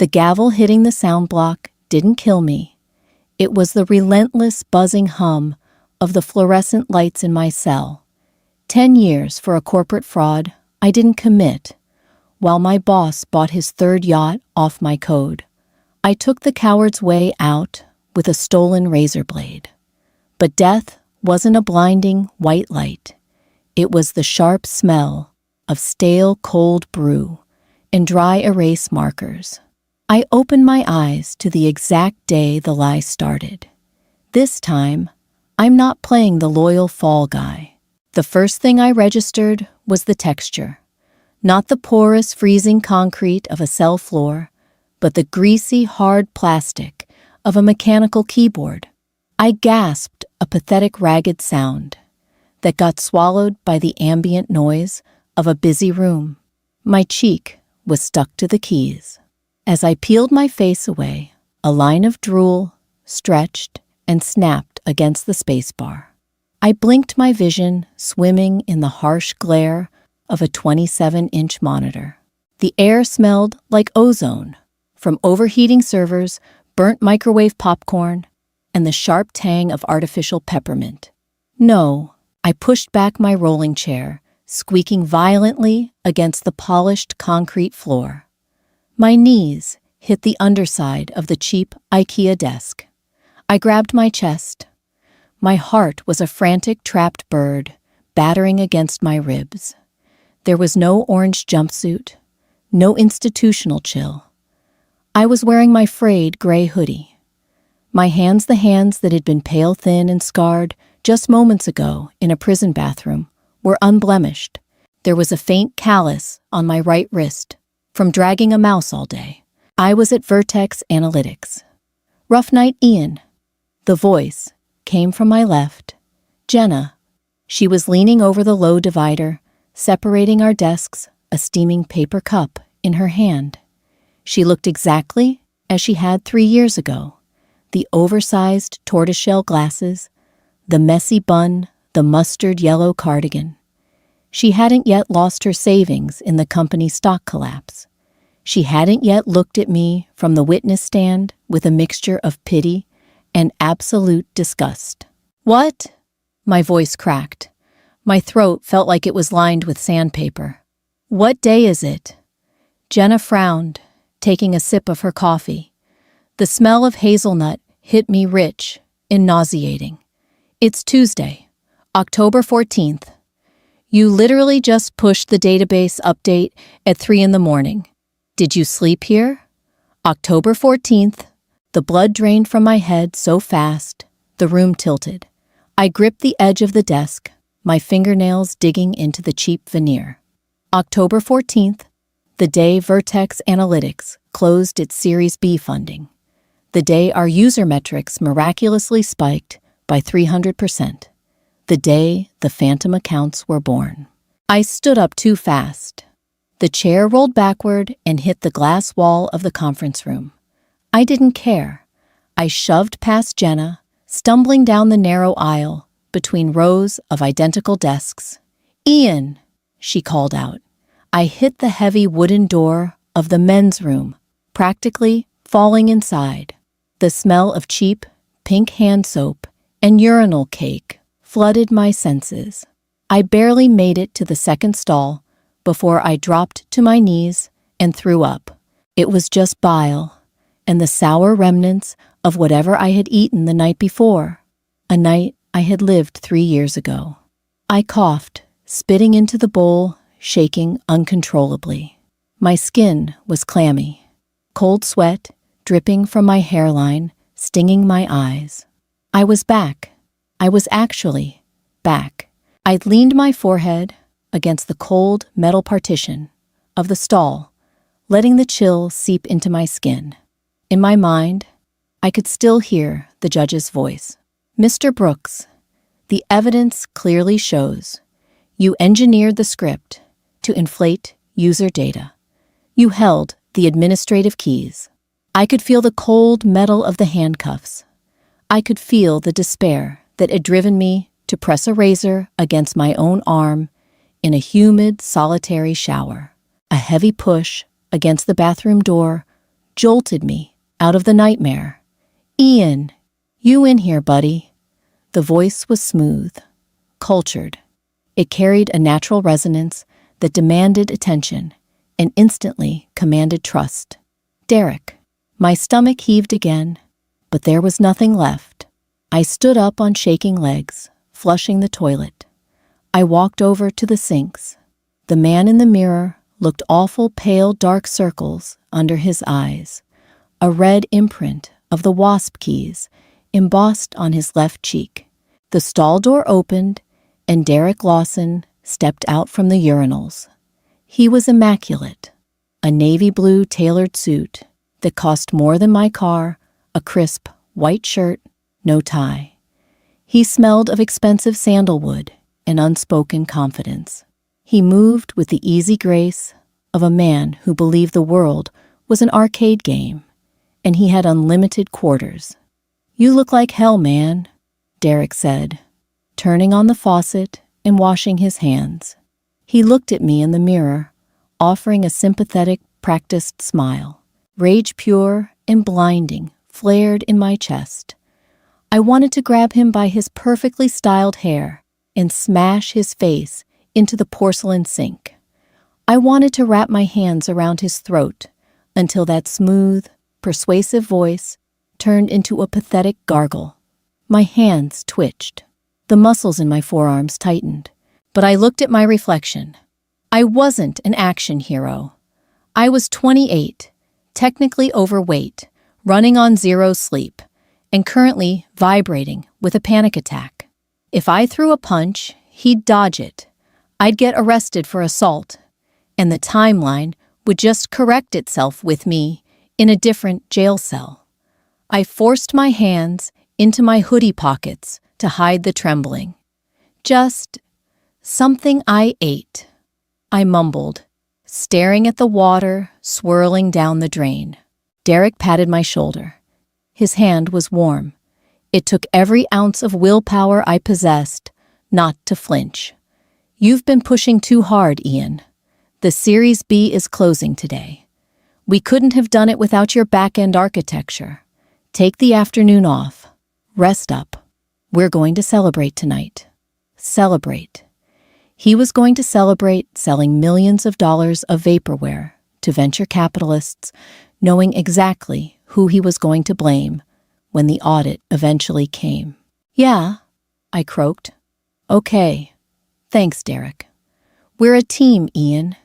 The gavel hitting the sound block didn't kill me. It was the relentless buzzing hum of the fluorescent lights in my cell. 10 years for a corporate fraud I didn't commit, while my boss bought his third yacht off my code. I took the coward's way out with a stolen razor blade. But death wasn't a blinding white light. It was the sharp smell of stale cold brew and dry erase markers. I opened my eyes to the exact day the lie started. This time, I'm not playing the loyal fall guy. The first thing I registered was the texture. Not the porous, freezing concrete of a cell floor, but the greasy, hard plastic of a mechanical keyboard. I gasped a pathetic, ragged sound that got swallowed by the ambient noise of a busy room. My cheek was stuck to the keys. As I peeled my face away, a line of drool stretched and snapped against the spacebar. I blinked, my vision swimming in the harsh glare of a 27-inch monitor. The air smelled like ozone, from overheating servers, burnt microwave popcorn, and the sharp tang of artificial peppermint. No, I pushed back my rolling chair, squeaking violently against the polished concrete floor. My knees hit the underside of the cheap IKEA desk. I grabbed my chest. My heart was a frantic, trapped bird, battering against my ribs. There was no orange jumpsuit, no institutional chill. I was wearing my frayed gray hoodie. My hands, the hands that had been pale thin and scarred just moments ago in a prison bathroom, were unblemished. There was a faint callus on my right wrist from dragging a mouse all day. I was at Vertex Analytics. "Rough night, Ian." The voice came from my left. Jenna. She was leaning over the low divider, separating our desks, a steaming paper cup in her hand. She looked exactly as she had 3 years ago. The oversized tortoiseshell glasses, the messy bun, the mustard yellow cardigan. She hadn't yet lost her savings in the company stock collapse. She hadn't yet looked at me from the witness stand with a mixture of pity and absolute disgust. "What?" My voice cracked. My throat felt like it was lined with sandpaper. "What day is it?" Jenna frowned, taking a sip of her coffee. The smell of hazelnut hit me rich and nauseating. "It's Tuesday, October 14th. You literally just pushed the database update at 3 in the morning. Did you sleep here?" October 14th. The blood drained from my head so fast, the room tilted. I gripped the edge of the desk, my fingernails digging into the cheap veneer. October 14th, the day Vertex Analytics closed its Series B funding. The day our user metrics miraculously spiked by 300%. The day the phantom accounts were born. I stood up too fast. The chair rolled backward and hit the glass wall of the conference room. I didn't care. I shoved past Jenna, stumbling down the narrow aisle between rows of identical desks. "Ian," she called out. I hit the heavy wooden door of the men's room, practically falling inside. The smell of cheap, pink hand soap and urinal cake flooded my senses. I barely made it to the second stall before I dropped to my knees and threw up. It was just bile and the sour remnants of whatever I had eaten the night before, a night I had lived 3 years ago. I coughed, spitting into the bowl, shaking uncontrollably. My skin was clammy, cold sweat dripping from my hairline, stinging my eyes. I was back. I was actually back. I'd leaned my forehead against the cold metal partition of the stall, letting the chill seep into my skin. In my mind, I could still hear the judge's voice. "Mr. Brooks, the evidence clearly shows you engineered the script to inflate user data. You held the administrative keys. I could feel the cold metal of the handcuffs. I could feel the despair that had driven me to press a razor against my own arm in a humid, solitary shower. A heavy push against the bathroom door jolted me out of the nightmare. "Ian, you in here, buddy." The voice was smooth, cultured. It carried a natural resonance that demanded attention and instantly commanded trust. "Derek." My stomach heaved again, but there was nothing left. I stood up on shaking legs, flushing the toilet. I walked over to the sinks. The man in the mirror looked awful pale dark circles under his eyes, a red imprint of the wasp keys embossed on his left cheek. The stall door opened, and Derek Lawson stepped out from the urinals. He was immaculate, a navy blue tailored suit that cost more than my car, a crisp white shirt, no tie. He smelled of expensive sandalwood and unspoken confidence. He moved with the easy grace of a man who believed the world was an arcade game, and he had unlimited quarters. "You look like hell, man," Derek said, turning on the faucet and washing his hands. He looked at me in the mirror, offering a sympathetic, practiced smile. Rage pure and blinding flared in my chest. I wanted to grab him by his perfectly styled hair and smash his face into the porcelain sink. I wanted to wrap my hands around his throat until that smooth, persuasive voice turned into a pathetic gargle. My hands twitched. The muscles in my forearms tightened, but I looked at my reflection. I wasn't an action hero. I was 28, technically overweight, running on 0 sleep, and currently vibrating with a panic attack. If I threw a punch, he'd dodge it. I'd get arrested for assault, and the timeline would just correct itself with me in a different jail cell. I forced my hands into my hoodie pockets to hide the trembling. "Just something I ate," I mumbled, staring at the water swirling down the drain. Derek patted my shoulder. His hand was warm. It took every ounce of willpower I possessed not to flinch. "You've been pushing too hard, Ian. The Series B is closing today. We couldn't have done it without your back-end architecture. Take the afternoon off. Rest up. We're going to celebrate tonight." Celebrate. He was going to celebrate selling millions of dollars of vaporware to venture capitalists, knowing exactly who he was going to blame when the audit eventually came. "Yeah," I croaked. "Okay. Thanks, Derek." "We're a team, Ian,"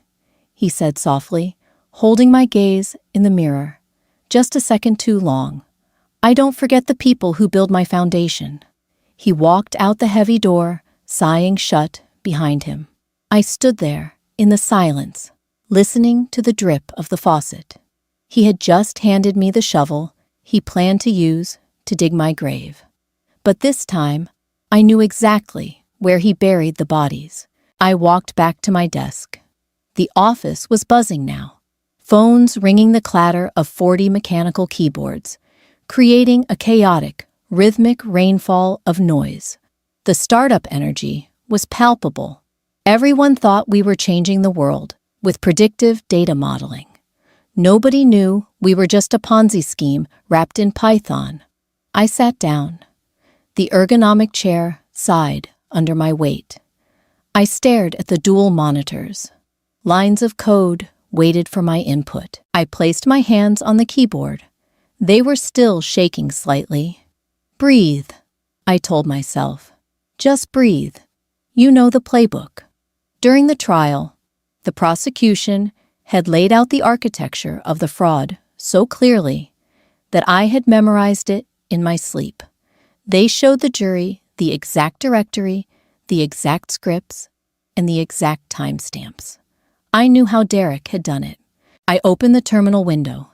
he said softly, holding my gaze in the mirror. "Just a second too long. I don't forget the people who build my foundation." He walked out the heavy door, sighing shut behind him. I stood there in the silence, listening to the drip of the faucet. He had just handed me the shovel he planned to use to dig my grave. But this time, I knew exactly where he buried the bodies. I walked back to my desk. The office was buzzing now, phones ringing the clatter of 40 mechanical keyboards, creating a chaotic, rhythmic rainfall of noise. The startup energy was palpable. Everyone thought we were changing the world with predictive data modeling. Nobody knew we were just a Ponzi scheme wrapped in Python. I sat down. The ergonomic chair sighed under my weight. I stared at the dual monitors. Lines of code waited for my input. I placed my hands on the keyboard. They were still shaking slightly. "Breathe," I told myself. "Just breathe. You know the playbook." During the trial, the prosecution had laid out the architecture of the fraud so clearly that I had memorized it in my sleep. They showed the jury the exact directory, the exact scripts, and the exact timestamps. I knew how Derek had done it. I opened the terminal window.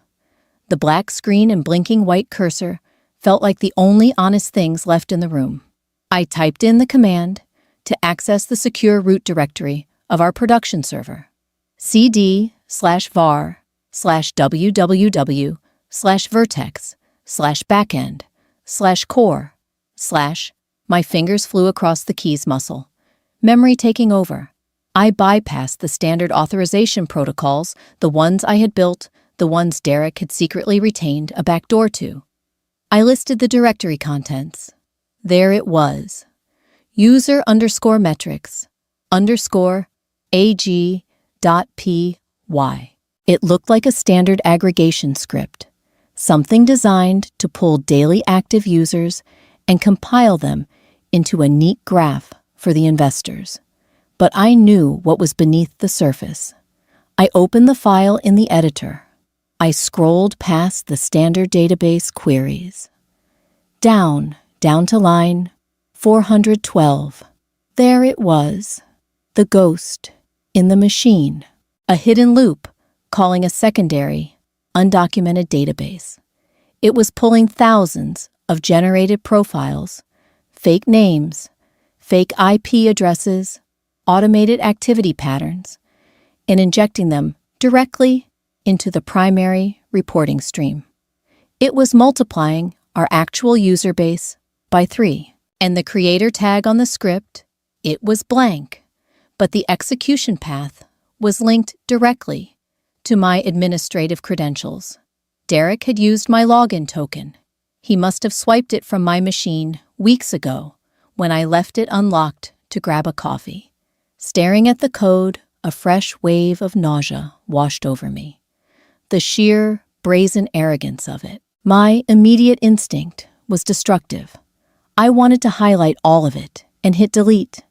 The black screen and blinking white cursor felt like the only honest things left in the room. I typed in the command to access the secure root directory of our production server. cd/var/www/vertex/backend/core/ My fingers flew across the keys muscle. Memory taking over. I bypassed the standard authorization protocols, the ones I had built, the ones Derek had secretly retained a backdoor to. I listed the directory contents. There it was. user_metrics _ag.py. It looked like a standard aggregation script, something designed to pull daily active users and compile them into a neat graph for the investors. But I knew what was beneath the surface. I opened the file in the editor. I scrolled past the standard database queries. Down to line 412. There it was, the ghost in the machine, a hidden loop calling a secondary, undocumented database. It was pulling thousands of generated profiles, fake names, fake IP addresses, automated activity patterns, and injecting them directly into the primary reporting stream. It was multiplying our actual user base by 3, and the creator tag on the script, it was blank, but the execution path was linked directly to my administrative credentials. Derek had used my login token. He must have swiped it from my machine weeks ago when I left it unlocked to grab a coffee. Staring at the code, a fresh wave of nausea washed over me. The sheer, brazen arrogance of it. My immediate instinct was destructive. I wanted to highlight all of it and hit delete.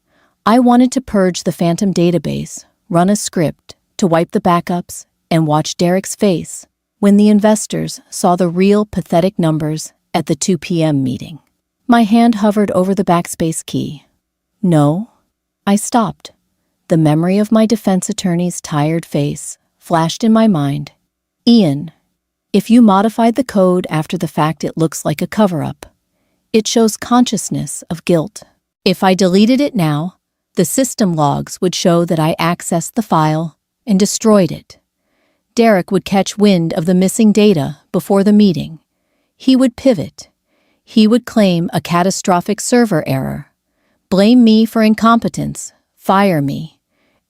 I wanted to purge the phantom database, run a script to wipe the backups, and watch Derek's face when the investors saw the real pathetic numbers at the 2 p.m. meeting. My hand hovered over the backspace key. No, I stopped. The memory of my defense attorney's tired face flashed in my mind. Ian, if you modified the code after the fact, it looks like a cover-up. It shows consciousness of guilt. If I deleted it now, the system logs would show that I accessed the file and destroyed it. Derek would catch wind of the missing data before the meeting. He would pivot. He would claim a catastrophic server error, blame me for incompetence, fire me,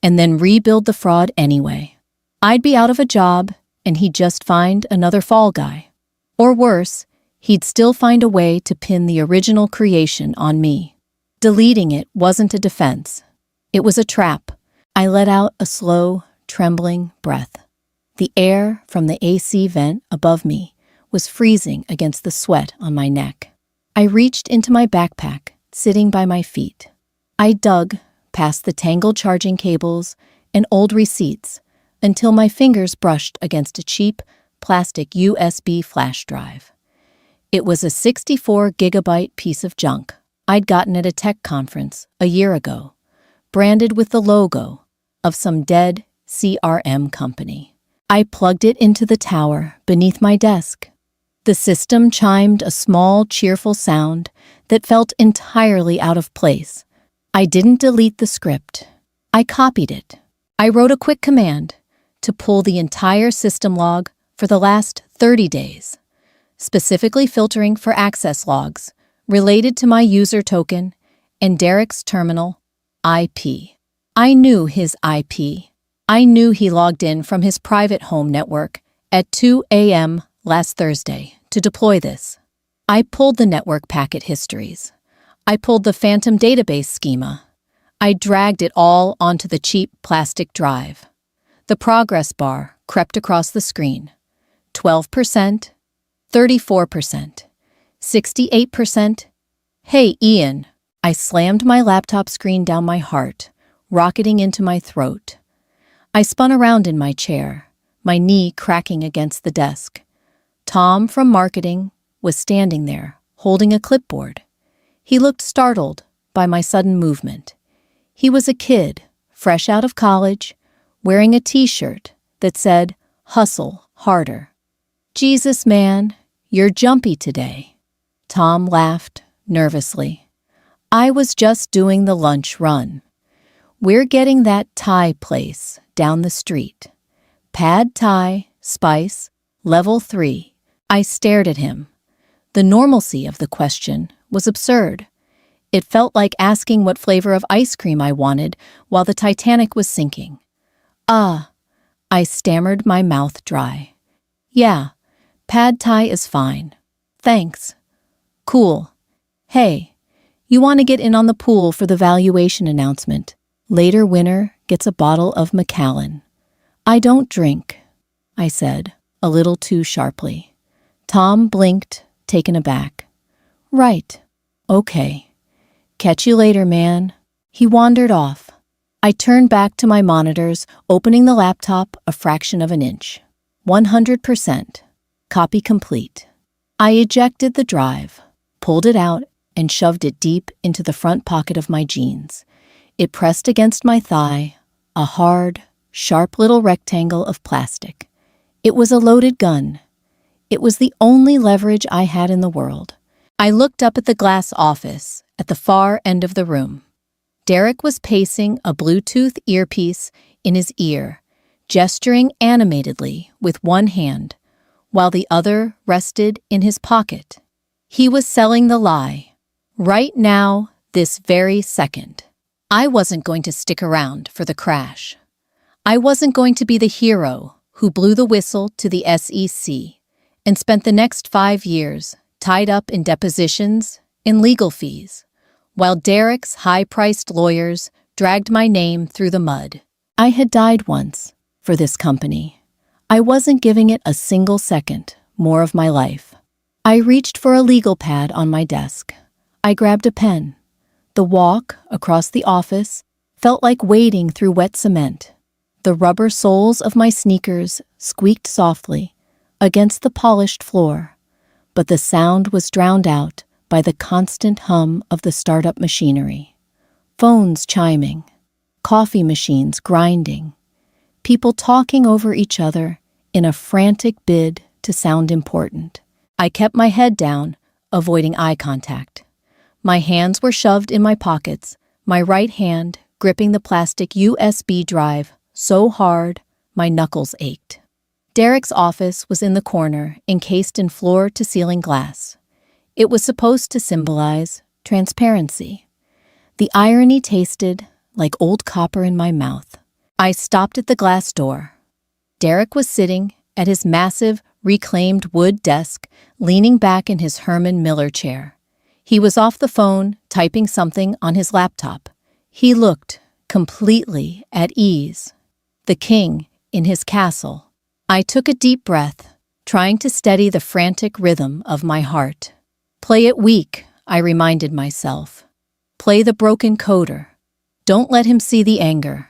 and then rebuild the fraud anyway. I'd be out of a job, and he'd just find another fall guy. Or worse, he'd still find a way to pin the original creation on me. Deleting it wasn't a defense. It was a trap. I let out a slow, trembling breath. The air from the AC vent above me was freezing against the sweat on my neck. I reached into my backpack, sitting by my feet. I dug past the tangled charging cables and old receipts until my fingers brushed against a cheap plastic USB flash drive. It was a 64-gigabyte piece of junk I'd gotten at a tech conference a year ago, branded with the logo of some dead CRM company. I plugged it into the tower beneath my desk. The system chimed a small, cheerful sound that felt entirely out of place. I didn't delete the script. I copied it. I wrote a quick command to pull the entire system log for the last 30 days, specifically filtering for access logs related to my user token and Derek's terminal IP. I knew his IP. I knew he logged in from his private home network at 2 a.m. last Thursday to deploy this. I pulled the network packet histories. I pulled the phantom database schema. I dragged it all onto the cheap plastic drive. The progress bar crept across the screen. 12%, 34%, 68%. Hey, Ian. I slammed my laptop screen down my heart, rocketing into my throat. I spun around in my chair, my knee cracking against the desk. Tom from marketing was standing there, holding a clipboard. He looked startled by my sudden movement. He was a kid, fresh out of college, wearing a t-shirt that said, "Hustle harder." "Jesus, man, you're jumpy today." Tom laughed nervously. "I was just doing the lunch run. We're getting that Thai place down the street. Pad Thai, spice, level 3. I stared at him. The normalcy of the question was absurd. It felt like asking what flavor of ice cream I wanted while the Titanic was sinking. I stammered, my mouth dry. Yeah, pad thai is fine. Thanks. Cool. Hey, you want to get in on the pool for the valuation announcement? Later winner gets a bottle of Macallan. I don't drink, I said, a little too sharply. Tom blinked, taken aback. Right. Okay. Catch you later, man. He wandered off. I turned back to my monitors, opening the laptop a fraction of an inch. 100%. Copy complete. I ejected the drive, pulled it out, and shoved it deep into the front pocket of my jeans. It pressed against my thigh, a hard, sharp little rectangle of plastic. It was a loaded gun. It was the only leverage I had in the world. I looked up at the glass office at the far end of the room. Derek was pacing a Bluetooth earpiece in his ear, gesturing animatedly with one hand, while the other rested in his pocket. He was selling the lie. Right now, this very second. I wasn't going to stick around for the crash. I wasn't going to be the hero who blew the whistle to the SEC and spent the next 5 years tied up in depositions and legal fees, while Derek's high-priced lawyers dragged my name through the mud. I had died once for this company. I wasn't giving it a single second more of my life. I reached for a legal pad on my desk. I grabbed a pen. The walk across the office felt like wading through wet cement. The rubber soles of my sneakers squeaked softly against the polished floor, but the sound was drowned out by the constant hum of the startup machinery. Phones chiming, coffee machines grinding, people talking over each other in a frantic bid to sound important. I kept my head down, avoiding eye contact. My hands were shoved in my pockets, my right hand gripping the plastic USB drive so hard my knuckles ached. Derek's office was in the corner, encased in floor-to-ceiling glass. It was supposed to symbolize transparency. The irony tasted like old copper in my mouth. I stopped at the glass door. Derek was sitting at his massive, reclaimed wood desk, leaning back in his Herman Miller chair. He was off the phone, typing something on his laptop. He looked completely at ease. The king in his castle. I took a deep breath, trying to steady the frantic rhythm of my heart. Play it weak, I reminded myself. Play the broken coder. Don't let him see the anger.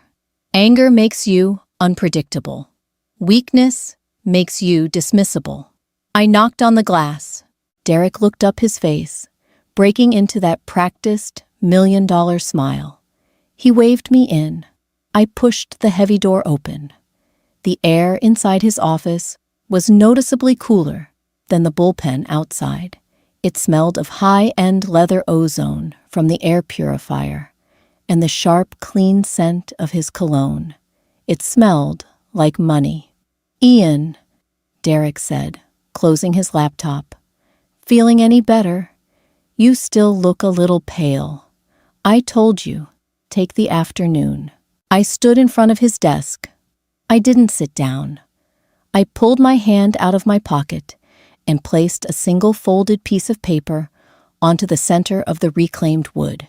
Anger makes you unpredictable. Weakness makes you dismissible. I knocked on the glass. Derek looked up his face, breaking into that practiced $1,000,000 smile. He waved me in. I pushed the heavy door open. The air inside his office was noticeably cooler than the bullpen outside. It smelled of high-end leather ozone from the air purifier and the sharp, clean scent of his cologne. It smelled like money. "Ian," Derek said, closing his laptop. "Feeling any better? You still look a little pale. I told you, take the afternoon." I stood in front of his desk. I didn't sit down. I pulled my hand out of my pocket and placed a single folded piece of paper onto the center of the reclaimed wood.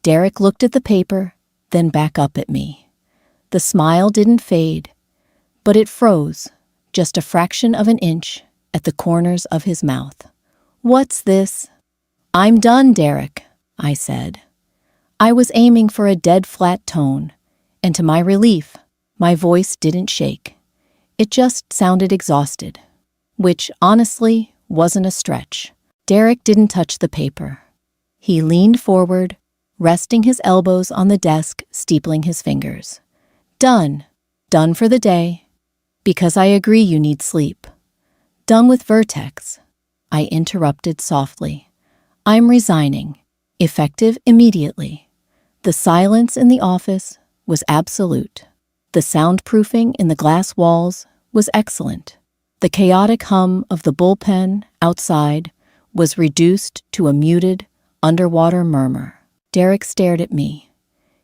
Derek looked at the paper, then back up at me. The smile didn't fade, but it froze, just a fraction of an inch at the corners of his mouth. "What's this?" "I'm done, Derek," I said. I was aiming for a dead flat tone, and to my relief, my voice didn't shake. It just sounded exhausted, which honestly wasn't a stretch. Derek didn't touch the paper. He leaned forward, resting his elbows on the desk, steepling his fingers. "Done. Done for the day. Because I agree you need sleep. Done with Vertex." I interrupted softly. "I'm resigning. Effective immediately." The silence in the office was absolute. The soundproofing in the glass walls was excellent. The chaotic hum of the bullpen outside was reduced to a muted, underwater murmur. Derek stared at me.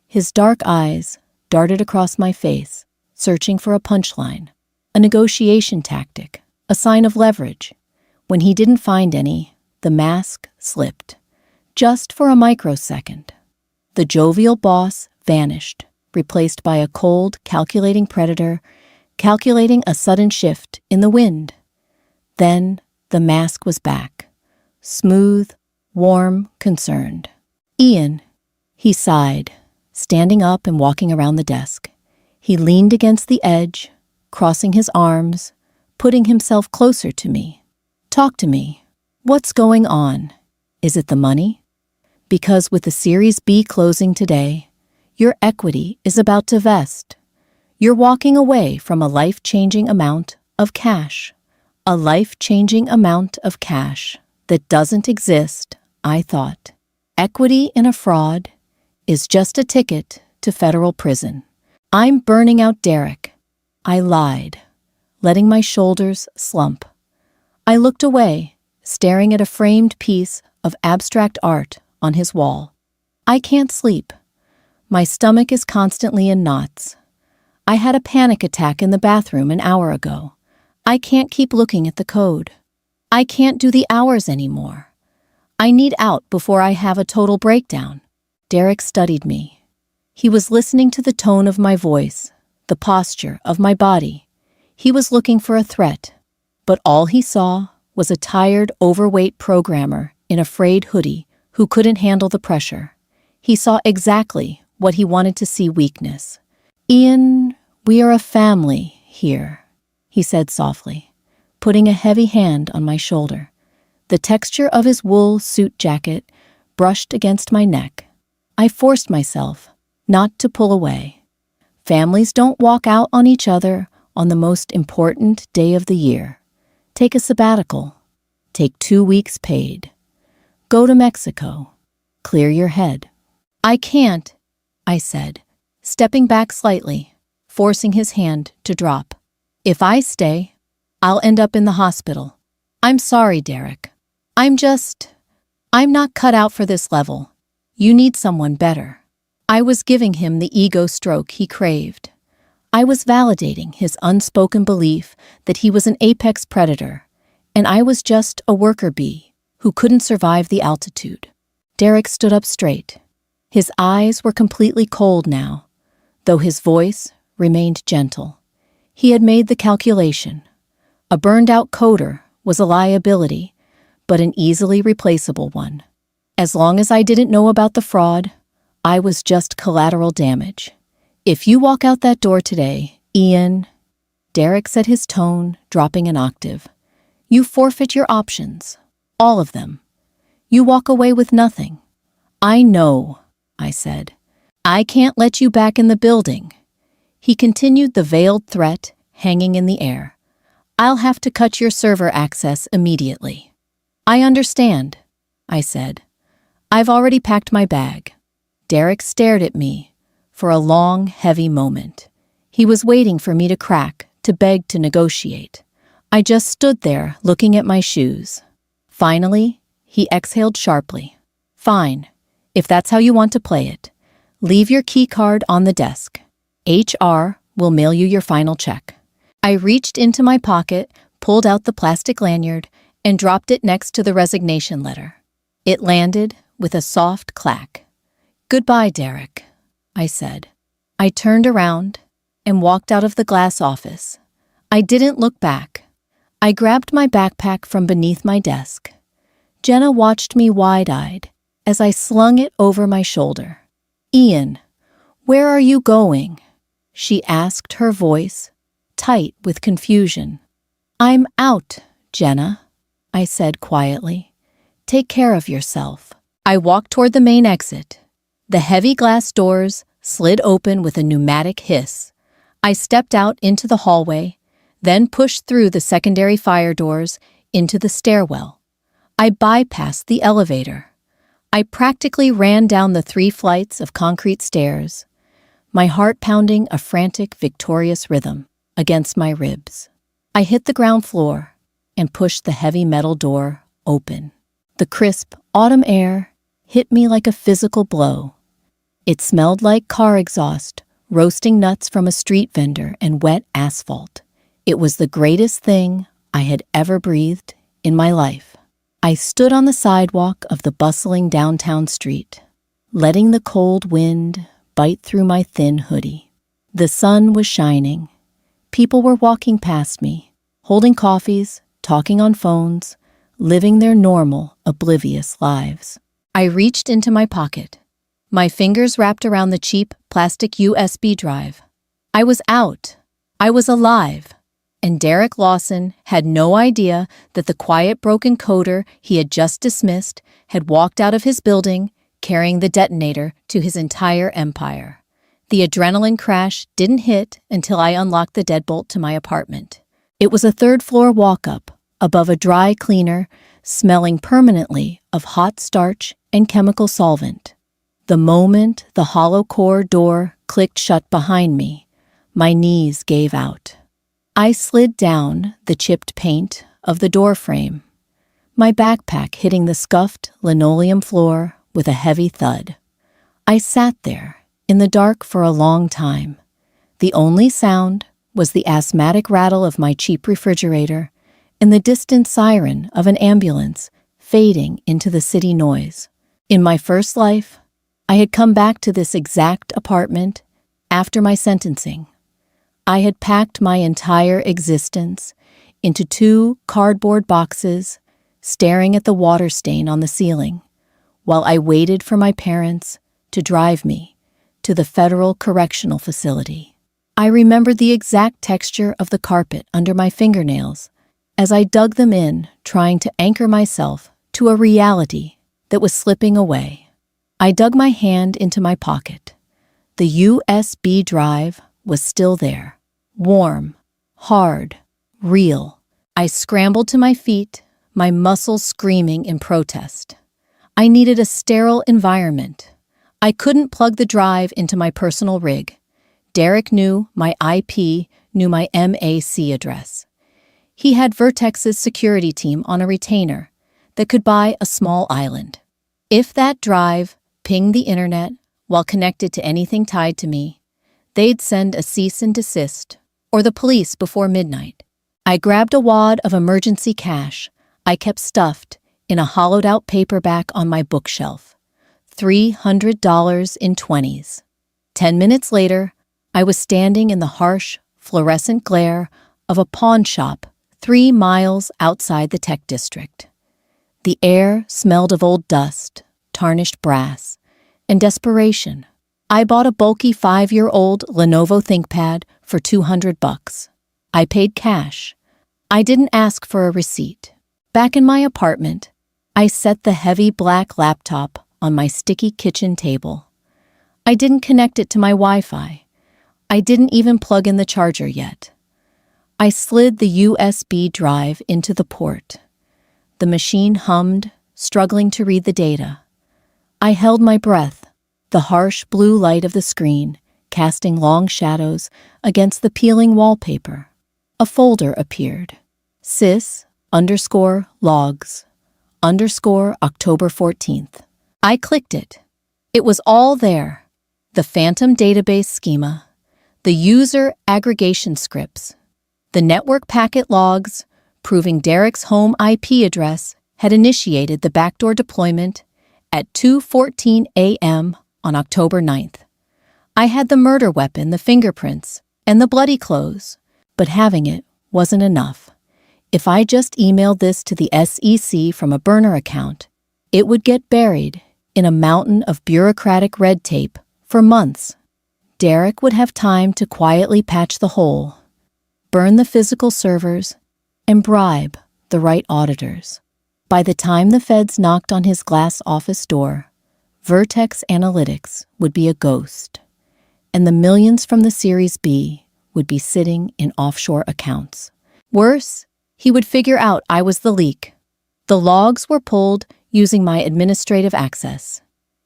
His dark eyes darted across my face, searching for a punchline, a negotiation tactic. a sign of leverage. When he didn't find any, the mask slipped. Just for a microsecond. The jovial boss vanished, replaced by a cold, calculating predator, calculating a sudden shift in the wind. Then the mask was back. Smooth, warm, concerned. "Ian," he sighed, standing up and walking around the desk. He leaned against the edge, crossing his arms, putting himself closer to me. "Talk to me. What's going on? Is it the money? Because with the Series B closing today, your equity is about to vest. You're walking away from a life-changing amount of cash. A life-changing amount of cash that doesn't exist, I thought. Equity in a fraud is just a ticket to federal prison. I'm burning out Derek." I lied, letting my shoulders slump. I looked away, staring at a framed piece of abstract art on his wall. I can't sleep. My stomach is constantly in knots. I had a panic attack in the bathroom an hour ago. I can't keep looking at the code. I can't do the hours anymore. I need out before I have a total breakdown. Derek studied me. He was listening to the tone of my voice, the posture of my body. He was looking for a threat, but all he saw was a tired, overweight programmer in a frayed hoodie who couldn't handle the pressure. He saw exactly what he wanted to see: weakness. "Ian, we are a family here," he said softly, putting a heavy hand on my shoulder. The texture of his wool suit jacket brushed against my neck. I forced myself not to pull away. Families don't walk out on each other on the most important day of the year. Take a sabbatical. Take 2 weeks paid. Go to Mexico. Clear your head. "I can't," I said, stepping back slightly, forcing his hand to drop. "If I stay, I'll end up in the hospital. I'm sorry, Derek. I'm not cut out for this level. You need someone better." I was giving him the ego stroke he craved. I was validating his unspoken belief that he was an apex predator, and I was just a worker bee who couldn't survive the altitude. Derek stood up straight. His eyes were completely cold now, though his voice remained gentle. He had made the calculation. A burned-out coder was a liability, but an easily replaceable one. As long as I didn't know about the fraud, I was just collateral damage. "If you walk out that door today, Ian," Derek said, his tone dropping an octave, "you forfeit your options. All of them. You walk away with nothing." "I know," I said. "I can't let you back in the building." He continued, the veiled threat hanging in the air. "I'll have to cut your server access immediately." "I understand," I said. "I've already packed my bag." Derek stared at me for a long, heavy moment. He was waiting for me to crack, to beg to negotiate. I just stood there looking at my shoes. Finally, he exhaled sharply. "Fine, if that's how you want to play it. Leave your key card on the desk. HR will mail you your final check." I reached into my pocket, pulled out the plastic lanyard, and dropped it next to the resignation letter. It landed with a soft clack. "Goodbye, Derek," I said. I turned around and walked out of the glass office. I didn't look back. I grabbed my backpack from beneath my desk. Jenna watched me wide-eyed as I slung it over my shoulder. "Ian, where are you going?" she asked, her voice tight with confusion. "I'm out, Jenna," I said quietly. "Take care of yourself." I walked toward the main exit. The heavy glass doors slid open with a pneumatic hiss. I stepped out into the hallway, then pushed through the secondary fire doors into the stairwell. I bypassed the elevator. I practically ran down the 3 flights of concrete stairs, my heart pounding a frantic, victorious rhythm against my ribs. I hit the ground floor and pushed the heavy metal door open. The crisp autumn air hit me like a physical blow. It smelled like car exhaust, roasting nuts from a street vendor, and wet asphalt. It was the greatest thing I had ever breathed in my life. I stood on the sidewalk of the bustling downtown street, letting the cold wind bite through my thin hoodie. The sun was shining. People were walking past me, holding coffees, talking on phones, living their normal, oblivious lives. I reached into my pocket, my fingers wrapped around the cheap plastic USB drive. I was out. I was alive. And Derek Lawson had no idea that the quiet, broken coder he had just dismissed had walked out of his building, carrying the detonator to his entire empire. The adrenaline crash didn't hit until I unlocked the deadbolt to my apartment. It was a third-floor walk-up, above a dry cleaner, smelling permanently of hot starch and chemical solvent. The moment the hollow core door clicked shut behind me, my knees gave out. I slid down the chipped paint of the door frame, my backpack hitting the scuffed linoleum floor with a heavy thud. I sat there in the dark for a long time. The only sound was the asthmatic rattle of my cheap refrigerator and the distant siren of an ambulance fading into the city noise. In my first life, I had come back to this exact apartment after my sentencing. I had packed my entire existence into 2 cardboard boxes, staring at the water stain on the ceiling, while I waited for my parents to drive me to the federal correctional facility. I remembered the exact texture of the carpet under my fingernails as I dug them in, trying to anchor myself to a reality that was slipping away. I dug my hand into my pocket. The USB drive was still there, warm, hard, real. I scrambled to my feet, my muscles screaming in protest. I needed a sterile environment. I couldn't plug the drive into my personal rig. Derek knew my IP, knew my MAC address. He had Vertex's security team on a retainer that could buy a small island. If that drive pinged the internet while connected to anything tied to me, they'd send a cease and desist or the police before midnight. I grabbed a wad of emergency cash I kept stuffed in a hollowed-out paperback on my bookshelf. $300 in 20s. 10 minutes later, I was standing in the harsh, fluorescent glare of a pawn shop 3 miles outside the tech district. The air smelled of old dust, tarnished brass, and desperation. I bought a bulky 5-year-old Lenovo ThinkPad for $200. I paid cash. I didn't ask for a receipt. Back in my apartment, I set the heavy black laptop on my sticky kitchen table. I didn't connect it to my Wi-Fi. I didn't even plug in the charger yet. I slid the USB drive into the port. The machine hummed, struggling to read the data. I held my breath, the harsh blue light of the screen casting long shadows against the peeling wallpaper. A folder appeared. sys_logs_October 14th. I clicked it. It was all there. The phantom database schema, the user aggregation scripts, the network packet logs proving Derek's home IP address had initiated the backdoor deployment at 2:14 a.m. on October 9th. I had the murder weapon, the fingerprints, and the bloody clothes, but having it wasn't enough. If I just emailed this to the SEC from a burner account, it would get buried in a mountain of bureaucratic red tape for months. Derek would have time to quietly patch the hole, burn the physical servers, and bribe the right auditors. By the time the feds knocked on his glass office door, Vertex Analytics would be a ghost, and the millions from the Series B would be sitting in offshore accounts. Worse, he would figure out I was the leak. The logs were pulled using my administrative access.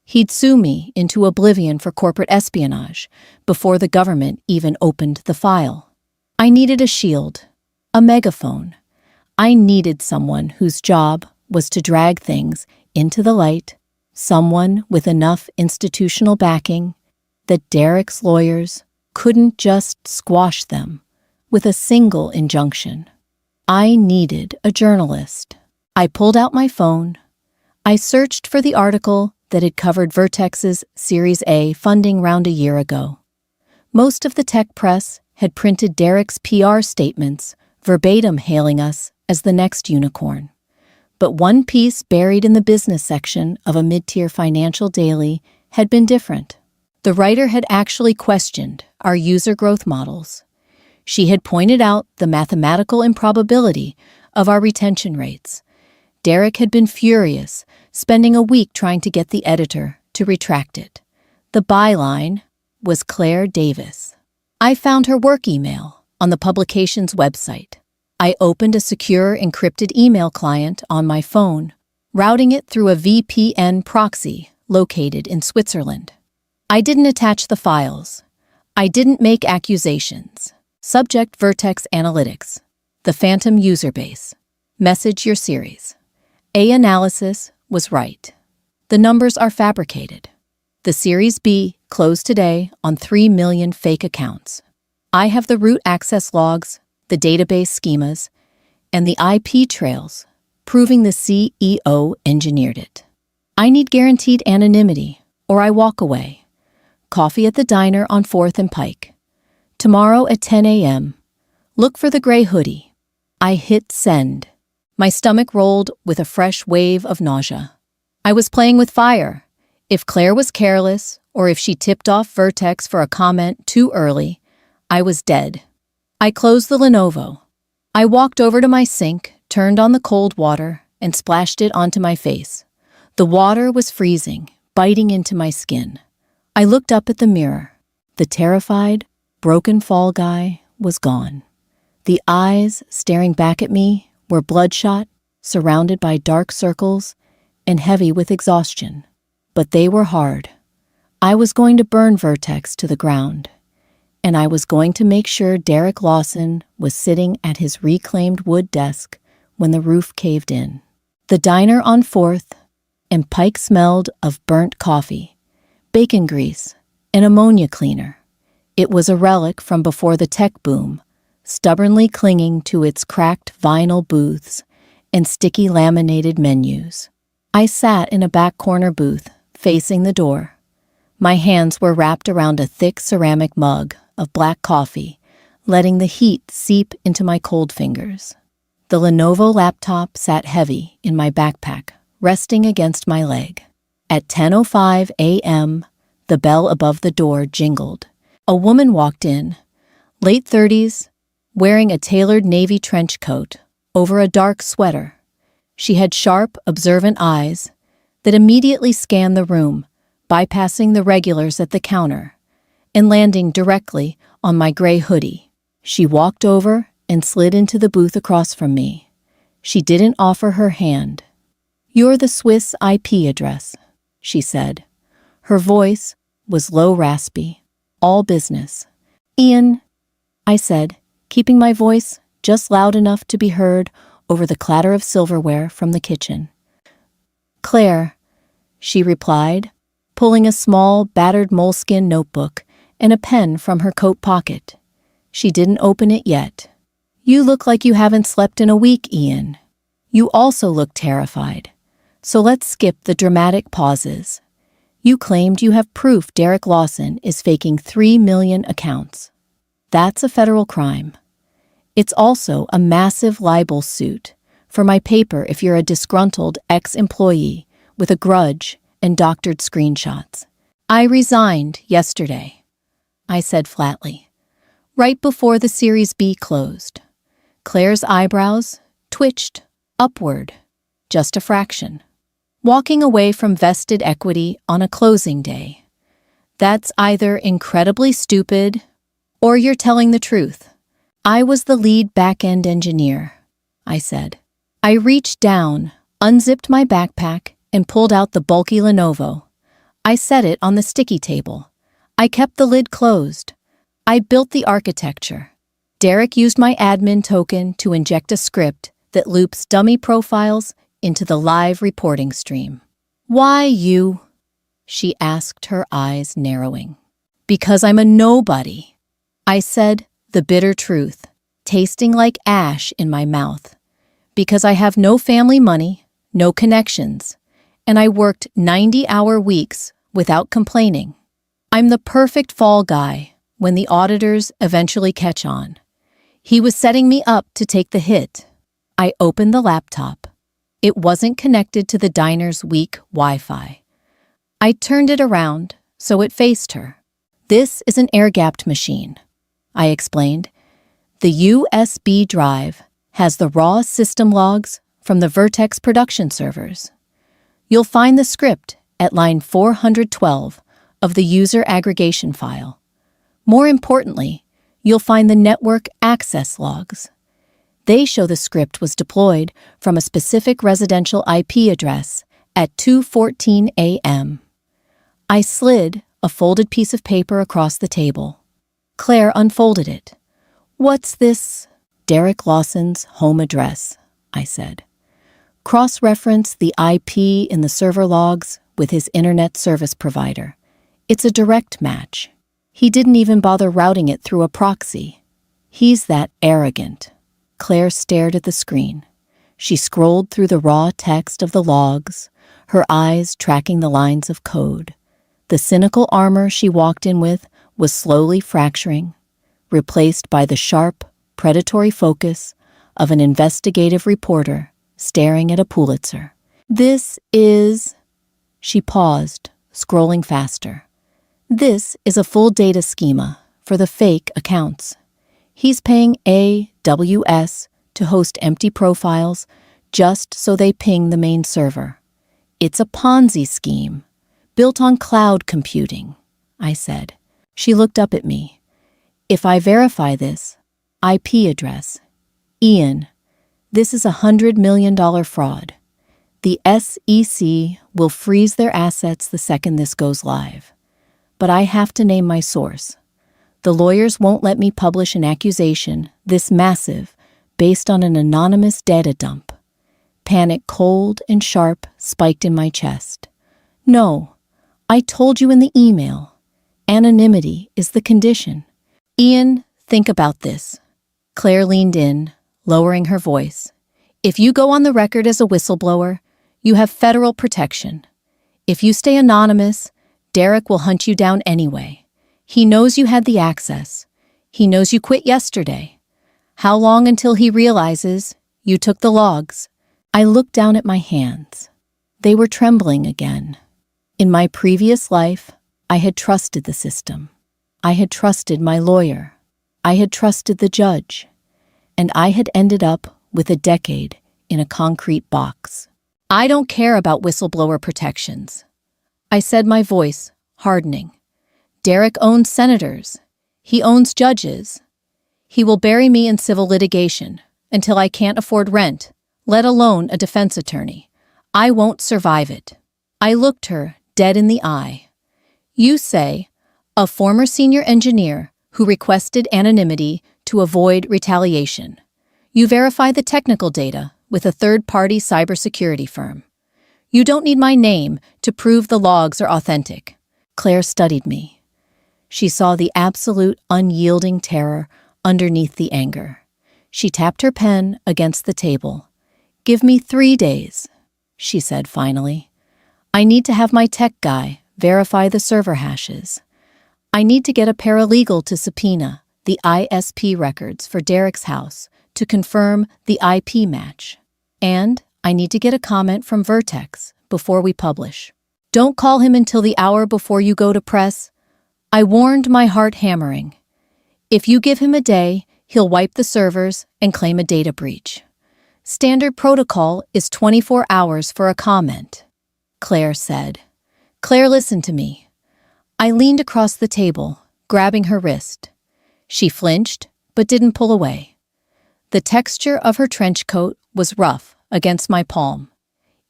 He'd sue me into oblivion for corporate espionage before the government even opened the file. I needed a shield, a megaphone. I needed someone whose job was to drag things into the light, someone with enough institutional backing that Derek's lawyers couldn't just squash them with a single injunction. I needed a journalist. I pulled out my phone. I searched for the article that had covered Vertex's Series A funding round a year ago. Most of the tech press had printed Derek's PR statements, verbatim hailing us as the next unicorn. But one piece buried in the business section of a mid-tier financial daily had been different. The writer had actually questioned our user growth models. She had pointed out the mathematical improbability of our retention rates. Derek had been furious, spending a week trying to get the editor to retract it. The byline was Claire Davis. I found her work email on the publication's website. I opened a secure encrypted email client on my phone, routing it through a VPN proxy located in Switzerland. I didn't attach the files. I didn't make accusations. Subject Vertex Analytics. The Phantom User Base. Message your series. A analysis was right. The numbers are fabricated. The Series B closed today on 3 million fake accounts. I have the root access logs, the database schemas, and the IP trails, proving the CEO engineered it. I need guaranteed anonymity, or I walk away. Coffee at the diner on 4th and Pike. Tomorrow at 10 a.m. Look for the gray hoodie. I hit send. My stomach rolled with a fresh wave of nausea. I was playing with fire. If Claire was careless, or if she tipped off Vertex for a comment too early, I was dead. I closed the Lenovo. I walked over to my sink, turned on the cold water, and splashed it onto my face. The water was freezing, biting into my skin. I looked up at the mirror. The terrified, broken fall guy was gone. The eyes staring back at me were bloodshot, surrounded by dark circles, and heavy with exhaustion. But they were hard. I was going to burn Vertex to the ground, and I was going to make sure Derek Lawson was sitting at his reclaimed wood desk when the roof caved in. The diner on 4th and Pike smelled of burnt coffee, bacon grease, and ammonia cleaner. It was a relic from before the tech boom, stubbornly clinging to its cracked vinyl booths and sticky laminated menus. I sat in a back corner booth, facing the door. My hands were wrapped around a thick ceramic mug of black coffee, letting the heat seep into my cold fingers. The Lenovo laptop sat heavy in my backpack, resting against my leg. At 10:05 a.m., the bell above the door jingled. A woman walked in, late 30s, wearing a tailored navy trench coat over a dark sweater. She had sharp, observant eyes that immediately scanned the room, bypassing the regulars at the counter and landing directly on my gray hoodie. She walked over and slid into the booth across from me. She didn't offer her hand. "You're the Swiss IP address," she said. Her voice was low, raspy, all business. "Ian," I said, keeping my voice just loud enough to be heard over the clatter of silverware from the kitchen. "Claire," she replied, pulling a small, battered moleskin notebook and a pen from her coat pocket. She didn't open it yet. "You look like you haven't slept in a week, Ian. You also look terrified. So let's skip the dramatic pauses. You claimed you have proof Derek Lawson is faking 3 million accounts. That's a federal crime. It's also a massive libel suit for my paper if you're a disgruntled ex-employee with a grudge and doctored screenshots. I resigned yesterday," I said flatly, right before the Series B closed. Claire's eyebrows twitched upward, just a fraction. "Walking away from vested equity on a closing day. That's either incredibly stupid or you're telling the truth. I was the lead back-end engineer," I said. I reached down, unzipped my backpack, and pulled out the bulky Lenovo. I set it on the sticky table. I kept the lid closed. I built the architecture. Derek used my admin token to inject a script that loops dummy profiles into the live reporting stream. "Why you?" she asked, her eyes narrowing. "Because I'm a nobody," I said, the bitter truth. tasting like ash in my mouth, because I have no family money, no connections, and I worked 90-hour weeks without complaining. I'm the perfect fall guy when the auditors eventually catch on. He was setting me up to take the hit. I opened the laptop. It wasn't connected to the diner's weak Wi-Fi. I turned it around so it faced her. This is an air-gapped machine, I explained. The USB drive has the raw system logs from the Vertex production servers. You'll find the script at line 412 of the user aggregation file. More importantly, you'll find the network access logs. They show the script was deployed from a specific residential IP address at 2:14 a.m. I slid a folded piece of paper across the table. Claire unfolded it. "What's this?" "Derek Lawson's home address," I said. "Cross-reference the IP in the server logs with his internet service provider. It's a direct match. He didn't even bother routing it through a proxy. He's that arrogant." Claire stared at the screen. She scrolled through the raw text of the logs, her eyes tracking the lines of code. The cynical armor she walked in with was slowly fracturing, replaced by the sharp, predatory focus of an investigative reporter staring at a Pulitzer. "This is..." She paused, scrolling faster. "This is a full data schema for the fake accounts. He's paying AWS to host empty profiles just so they ping the main server. It's a Ponzi scheme, built on cloud computing," I said. She looked up at me. "If I verify this IP address, Ian, this is $100 million fraud. The SEC will freeze their assets the second this goes live. But I have to name my source. The lawyers won't let me publish an accusation this massive based on an anonymous data dump." Panic, cold and sharp, spiked in my chest. "No, I told you in the email. Anonymity is the condition. Ian, think about this." Claire leaned in, lowering her voice. "If you go on the record as a whistleblower, you have federal protection. If you stay anonymous, Derek will hunt you down anyway. He knows you had the access. He knows you quit yesterday. How long until he realizes you took the logs?" I looked down at my hands. They were trembling again. In my previous life, I had trusted the system. I had trusted my lawyer. I had trusted the judge. And I had ended up with a decade in a concrete box. "I don't care about whistleblower protections," I said, my voice hardening. "Derek owns senators. He owns judges. He will bury me in civil litigation until I can't afford rent, let alone a defense attorney. I won't survive it." I looked her dead in the eye. "You say, a former senior engineer who requested anonymity to avoid retaliation. You verify the technical data with a third-party cybersecurity firm. You don't need my name to prove the logs are authentic." Claire studied me. She saw the absolute unyielding terror underneath the anger. She tapped her pen against the table. "Give me 3 days," she said finally. "I need to have my tech guy verify the server hashes. I need to get a paralegal to subpoena the ISP records for Derek's house to confirm the IP match. And I need to get a comment from Vertex before we publish. Don't call him until the hour before you go to press." I warned, my heart hammering. "If you give him a day, he'll wipe the servers and claim a data breach. Standard protocol is 24 hours for a comment," Claire said. Claire listened to me. I leaned across the table, grabbing her wrist. She flinched, but didn't pull away. The texture of her trench coat was rough against my palm.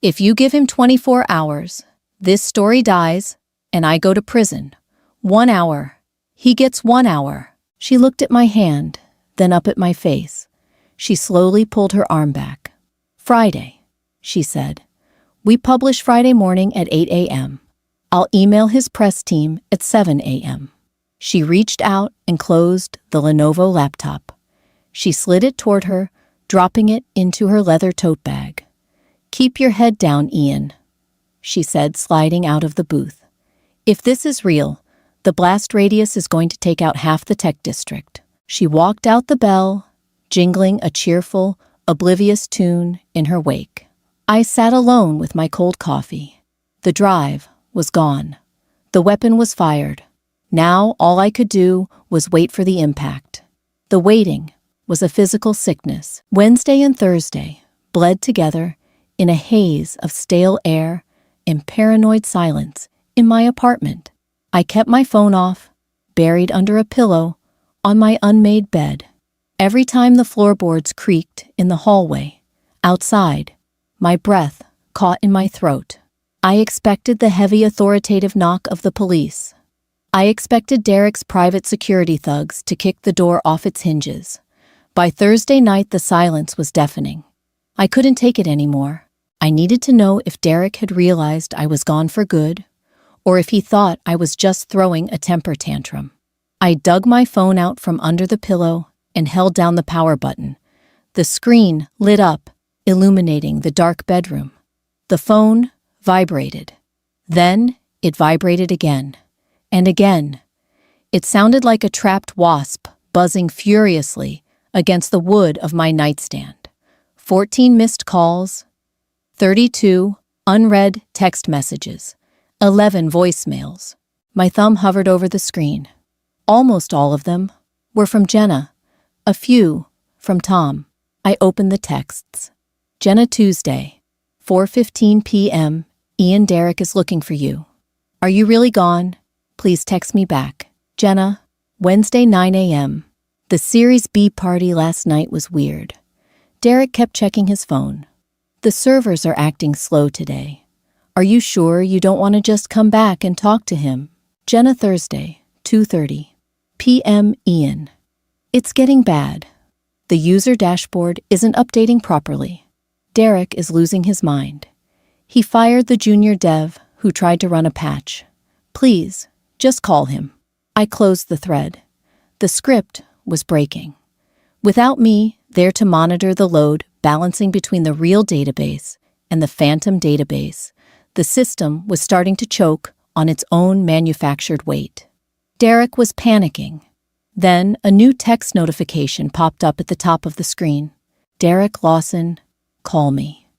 "If you give him 24 hours, this story dies, and I go to prison. 1 hour. He gets 1 hour." She looked at my hand, then up at my face. She slowly pulled her arm back. "Friday," she said. "We publish Friday morning at 8 a.m. I'll email his press team at 7 a.m. She reached out and closed the Lenovo laptop. She slid it toward her, dropping it into her leather tote bag. "Keep your head down, Ian," she said, sliding out of the booth. "If this is real, the blast radius is going to take out half the tech district." She walked out the bell, jingling a cheerful, oblivious tune in her wake. I sat alone with my cold coffee. The drive was gone. The weapon was fired. Now all I could do was wait for the impact. The waiting was a physical sickness. Wednesday and Thursday bled together in a haze of stale air and paranoid silence in my apartment. I kept my phone off, buried under a pillow, on my unmade bed. Every time the floorboards creaked in the hallway, outside, my breath caught in my throat. I expected the heavy authoritative knock of the police. I expected Derek's private security thugs to kick the door off its hinges. By Thursday night, the silence was deafening. I couldn't take it anymore. I needed to know if Derek had realized I was gone for good, or if he thought I was just throwing a temper tantrum. I dug my phone out from under the pillow and held down the power button. The screen lit up, illuminating the dark bedroom. The phone vibrated. Then it vibrated again, and again. It sounded like a trapped wasp buzzing furiously against the wood of my nightstand. 14 missed calls, 32 unread text messages, 11 voicemails. My thumb hovered over the screen. Almost all of them were from Jenna, a few from Tom. I opened the texts. "Jenna, Tuesday, 4:15 p.m. Ian, Derek is looking for you. Are you really gone? Please text me back." Jenna, Wednesday, 9 a.m. The Series B party last night was weird. Derek kept checking his phone. "The servers are acting slow today. Are you sure you don't want to just come back and talk to him?" Jenna, Thursday, 2:30 p.m. Ian, it's getting bad. The user dashboard isn't updating properly. Derek is losing his mind. He fired the junior dev who tried to run a patch. Please, just call him. I closed the thread. The script was breaking. Without me there to monitor the load balancing between the real database and the phantom database, the system was starting to choke on its own manufactured weight. Derek was panicking. Then a new text notification popped up at the top of the screen. "Derek Lawson, call me.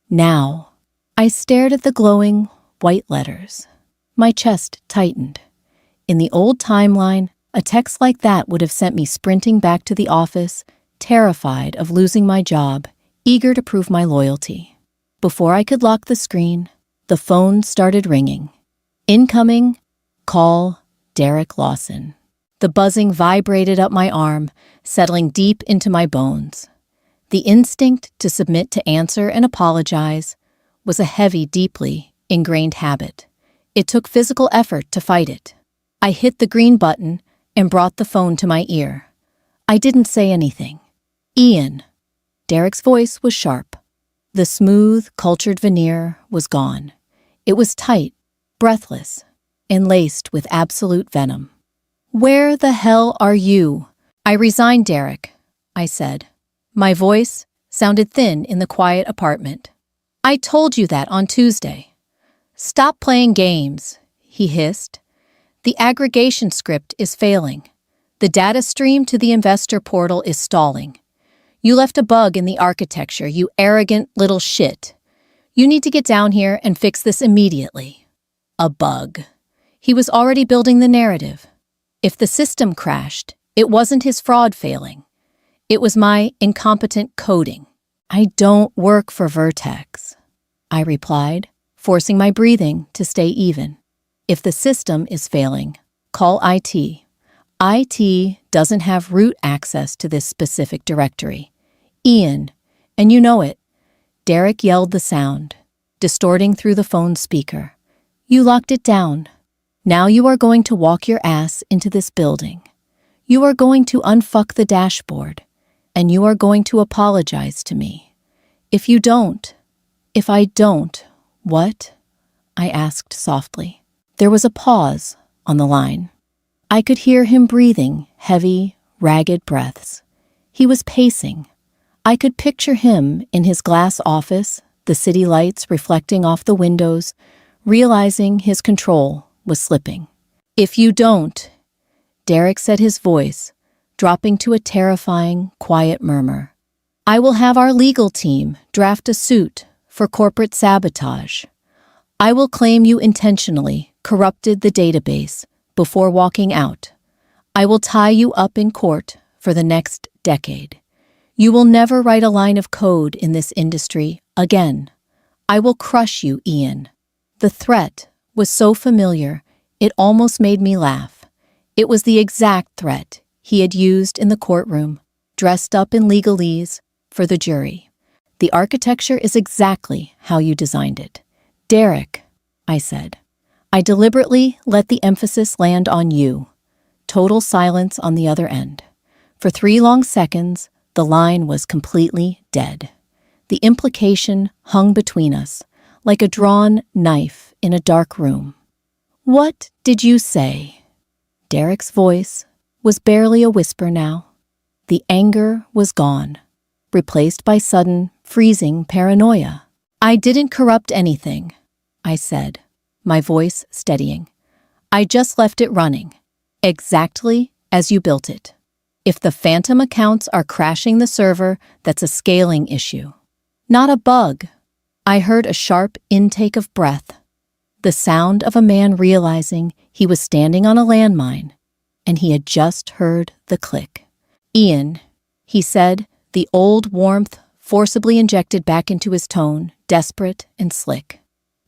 Now." I stared at the glowing white letters. My chest tightened. In the old timeline, a text like that would have sent me sprinting back to the office, terrified of losing my job, eager to prove my loyalty. Before I could lock the screen, the phone started ringing. "Incoming, call Derek Lawson." The buzzing vibrated up my arm, settling deep into my bones. The instinct to submit to answer and apologize was a heavy, deeply ingrained habit. It took physical effort to fight it. I hit the green button and brought the phone to my ear. I didn't say anything. "Ian." Derek's voice was sharp. The smooth, cultured veneer was gone. It was tight, breathless, and laced with absolute venom. "Where the hell are you?" "I resigned, Derek," I said. My voice sounded thin in the quiet apartment. "I told you that on Tuesday." "Stop playing games," he hissed. "The aggregation script is failing. The data stream to the investor portal is stalling. You left a bug in the architecture, you arrogant little shit. You need to get down here and fix this immediately." A bug. He was already building the narrative. If the system crashed, it wasn't his fraud failing. It was my incompetent coding. "I don't work for Vertex," I replied, forcing my breathing to stay even. "If the system is failing, call IT. IT doesn't have root access to this specific directory. Ian, and you know it." Derek yelled the sound, distorting through the phone's speaker. "You locked it down. Now you are going to walk your ass into this building. You are going to unfuck the dashboard, and you are going to apologize to me. If I don't, what?" I asked softly. There was a pause on the line. I could hear him breathing heavy, ragged breaths. He was pacing. I could picture him in his glass office, the city lights reflecting off the windows, realizing his control was slipping. "If you don't," Derek said, his voice dropping to a terrifying, quiet murmur, "I will have our legal team draft a suit for corporate sabotage. I will claim you intentionally corrupted the database before walking out. I will tie you up in court for the next decade. You will never write a line of code in this industry again. I will crush you, Ian." The threat was so familiar, it almost made me laugh. It was the exact threat he had used in the courtroom, dressed up in legalese for the jury. "The architecture is exactly how you designed it." "Derek," I said. I deliberately let the emphasis land on you. Total silence on the other end. For 3 long seconds, the line was completely dead. The implication hung between us, like a drawn knife in a dark room. "What did you say?" Derek's voice was barely a whisper now. The anger was gone, replaced by sudden, freezing paranoia. "I didn't corrupt anything," I said, my voice steadying. "I just left it running, exactly as you built it. If the phantom accounts are crashing the server, that's a scaling issue, not a bug." I heard a sharp intake of breath, the sound of a man realizing he was standing on a landmine, and he had just heard the click. "Ian," he said, the old warmth forcibly injected back into his tone, desperate and slick.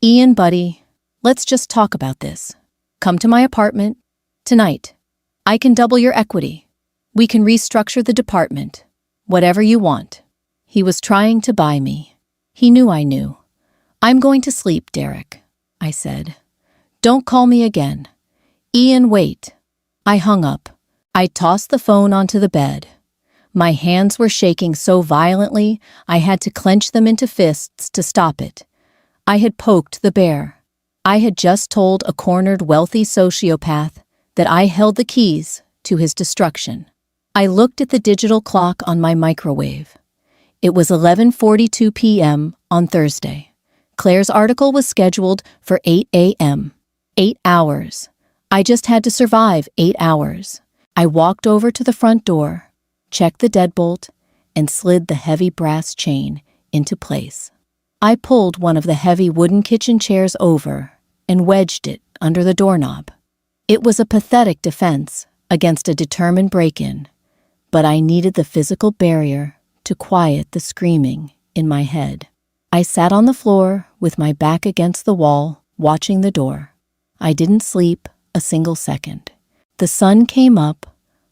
"Ian, buddy, let's just talk about this. Come to my apartment tonight. I can double your equity. We can restructure the department. Whatever you want." He was trying to buy me. He knew I knew. "I'm going to sleep, Derek," I said. "Don't call me again." "Ian, wait." I hung up. I tossed the phone onto the bed. My hands were shaking so violently I had to clench them into fists to stop it. I had poked the bear. I had just told a cornered wealthy sociopath that I held the keys to his destruction. I looked at the digital clock on my microwave. It was 11:42 p.m. on Thursday. Claire's article was scheduled for 8 a.m. 8 hours. I just had to survive 8 hours. I walked over to the front door, checked the deadbolt, and slid the heavy brass chain into place. I pulled one of the heavy wooden kitchen chairs over and wedged it under the doorknob. It was a pathetic defense against a determined break-in, but I needed the physical barrier to quiet the screaming in my head. I sat on the floor with my back against the wall, watching the door. I didn't sleep a single second. The sun came up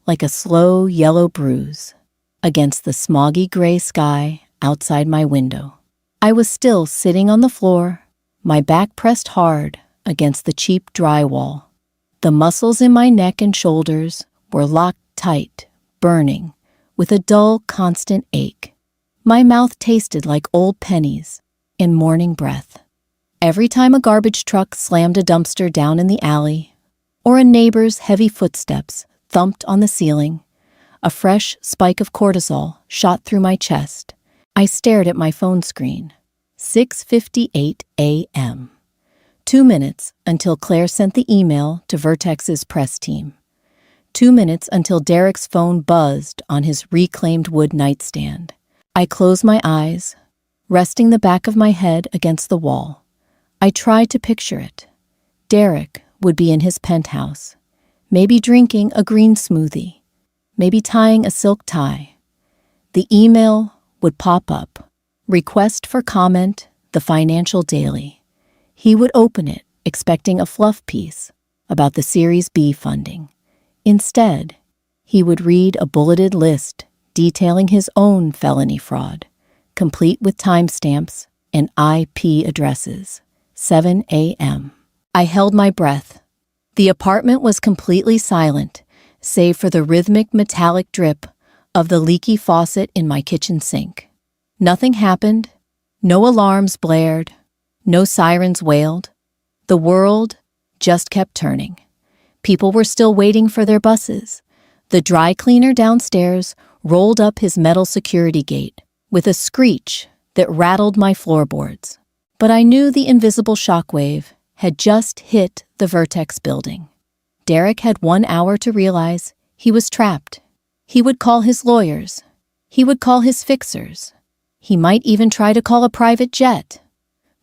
like a slow yellow bruise against the smoggy gray sky outside my window. I was still sitting on the floor, my back pressed hard against the cheap drywall. The muscles in my neck and shoulders were locked tight, burning, with a dull, constant ache. My mouth tasted like old pennies and morning breath. Every time a garbage truck slammed a dumpster down in the alley, or a neighbor's heavy footsteps thumped on the ceiling, a fresh spike of cortisol shot through my chest. I stared at my phone screen. 6:58 a.m. 2 minutes until Claire sent the email to Vertex's press team. 2 minutes until Derek's phone buzzed on his reclaimed wood nightstand. I closed my eyes, resting the back of my head against the wall. I tried to picture it. Derek would be in his penthouse, maybe drinking a green smoothie, maybe tying a silk tie. The email would pop up. Request for comment, the Financial Daily. He would open it, expecting a fluff piece about the Series B funding. Instead, he would read a bulleted list detailing his own felony fraud, complete with timestamps and IP addresses. 7 a.m. I held my breath. The apartment was completely silent, save for the rhythmic metallic drip of the leaky faucet in my kitchen sink. Nothing happened. No alarms blared. No sirens wailed. The world just kept turning. People were still waiting for their buses. The dry cleaner downstairs rolled up his metal security gate with a screech that rattled my floorboards. But I knew the invisible shockwave had just hit the Vertex building. Derek had 1 hour to realize he was trapped. He would call his lawyers. He would call his fixers. He might even try to call a private jet.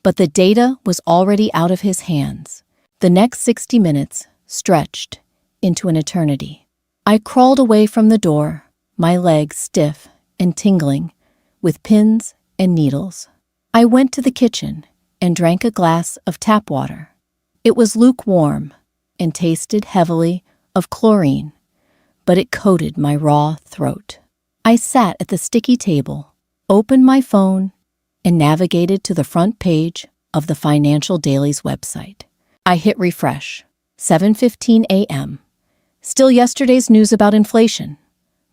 But the data was already out of his hands. The next 60 minutes stretched into an eternity. I crawled away from the door, my legs stiff and tingling, with pins and needles. I went to the kitchen and drank a glass of tap water. It was lukewarm and tasted heavily of chlorine, but it coated my raw throat. I sat at the sticky table, opened my phone, and navigated to the front page of the Financial Daily's website. I hit refresh. 7:15 a.m. Still yesterday's news about inflation.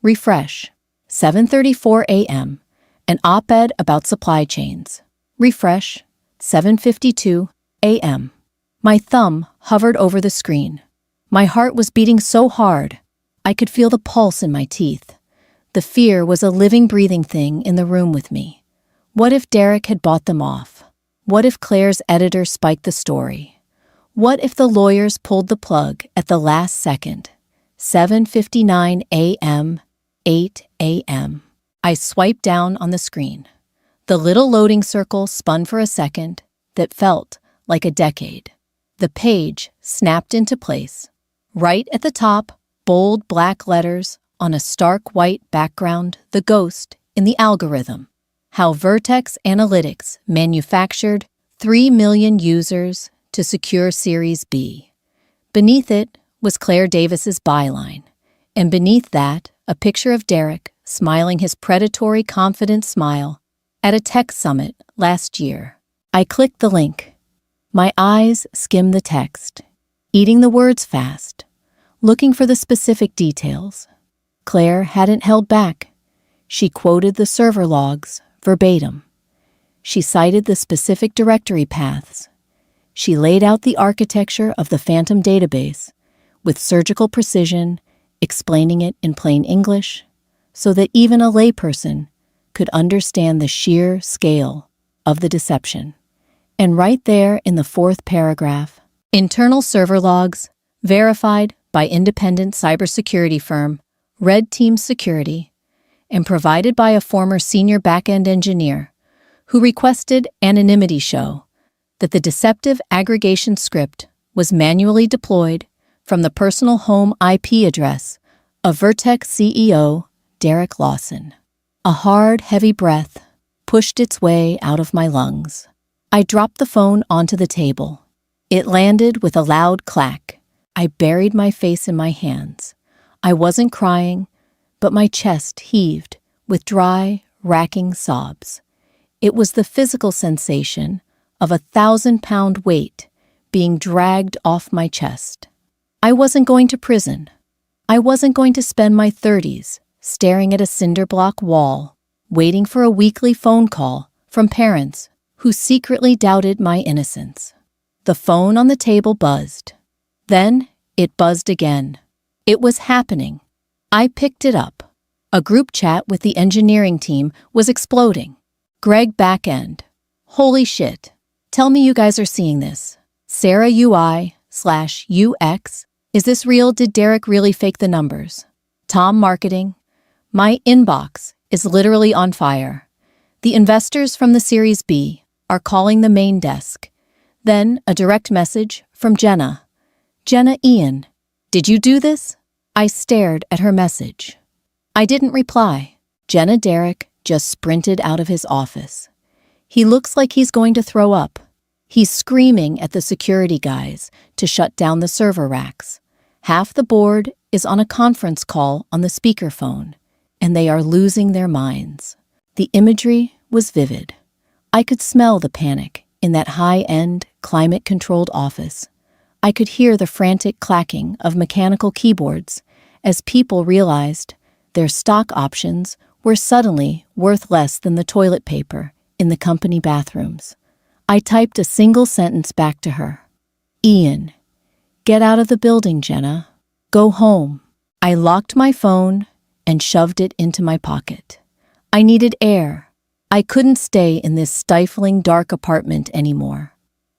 Refresh. 7:34 a.m. An op-ed about supply chains. Refresh. 7:52 a.m. My thumb hovered over the screen. My heart was beating so hard, I could feel the pulse in my teeth. The fear was a living, breathing thing in the room with me. What if Derek had bought them off? What if Claire's editor spiked the story? What if the lawyers pulled the plug at the last second? 7:59 a.m., 8 a.m. I swiped down on the screen. The little loading circle spun for a second that felt like a decade. The page snapped into place. Right at the top, bold black letters on a stark white background, the ghost in the algorithm. How Vertex Analytics manufactured 3 million users to secure Series B. Beneath it was Claire Davis's byline, and beneath that, a picture of Derek smiling his predatory, confident smile at a tech summit last year. I clicked the link. My eyes skimmed the text, eating the words fast, looking for the specific details. Claire hadn't held back. She quoted the server logs verbatim. She cited the specific directory paths. She laid out the architecture of the Phantom database with surgical precision, explaining it in plain English so that even a layperson could understand the sheer scale of the deception. And right there in the 4th paragraph, internal server logs verified by independent cybersecurity firm Red Team Security and provided by a former senior back-end engineer who requested anonymity show that the deceptive aggregation script was manually deployed from the personal home IP address of Vertex CEO Derek Lawson. A hard, heavy breath pushed its way out of my lungs. I dropped the phone onto the table. It landed with a loud clack. I buried my face in my hands. I wasn't crying, but my chest heaved with dry, racking sobs. It was the physical sensation of a 1,000-pound weight being dragged off my chest. I wasn't going to prison. I wasn't going to spend my 30s staring at a cinder block wall, waiting for a weekly phone call from parents who secretly doubted my innocence. The phone on the table buzzed. Then it buzzed again. It was happening. I picked it up. A group chat with the engineering team was exploding. Greg backend. Holy shit. Tell me you guys are seeing this. Sarah UI/UX. Is this real? Did Derek really fake the numbers? Tom marketing. My inbox is literally on fire. The investors from the Series B are calling the main desk. Then a direct message from Jenna. Jenna Ian. Did you do this? I stared at her message. I didn't reply. Jenna Derek just sprinted out of his office. He looks like he's going to throw up. He's screaming at the security guys to shut down the server racks. Half the board is on a conference call on the speakerphone, and they are losing their minds. The imagery was vivid. I could smell the panic in that high-end, climate-controlled office. I could hear the frantic clacking of mechanical keyboards as people realized their stock options were suddenly worth less than the toilet paper in the company bathrooms. I typed a single sentence back to her. Ian, get out of the building, Jenna. Go home. I locked my phone and shoved it into my pocket. I needed air. I couldn't stay in this stifling, dark apartment anymore.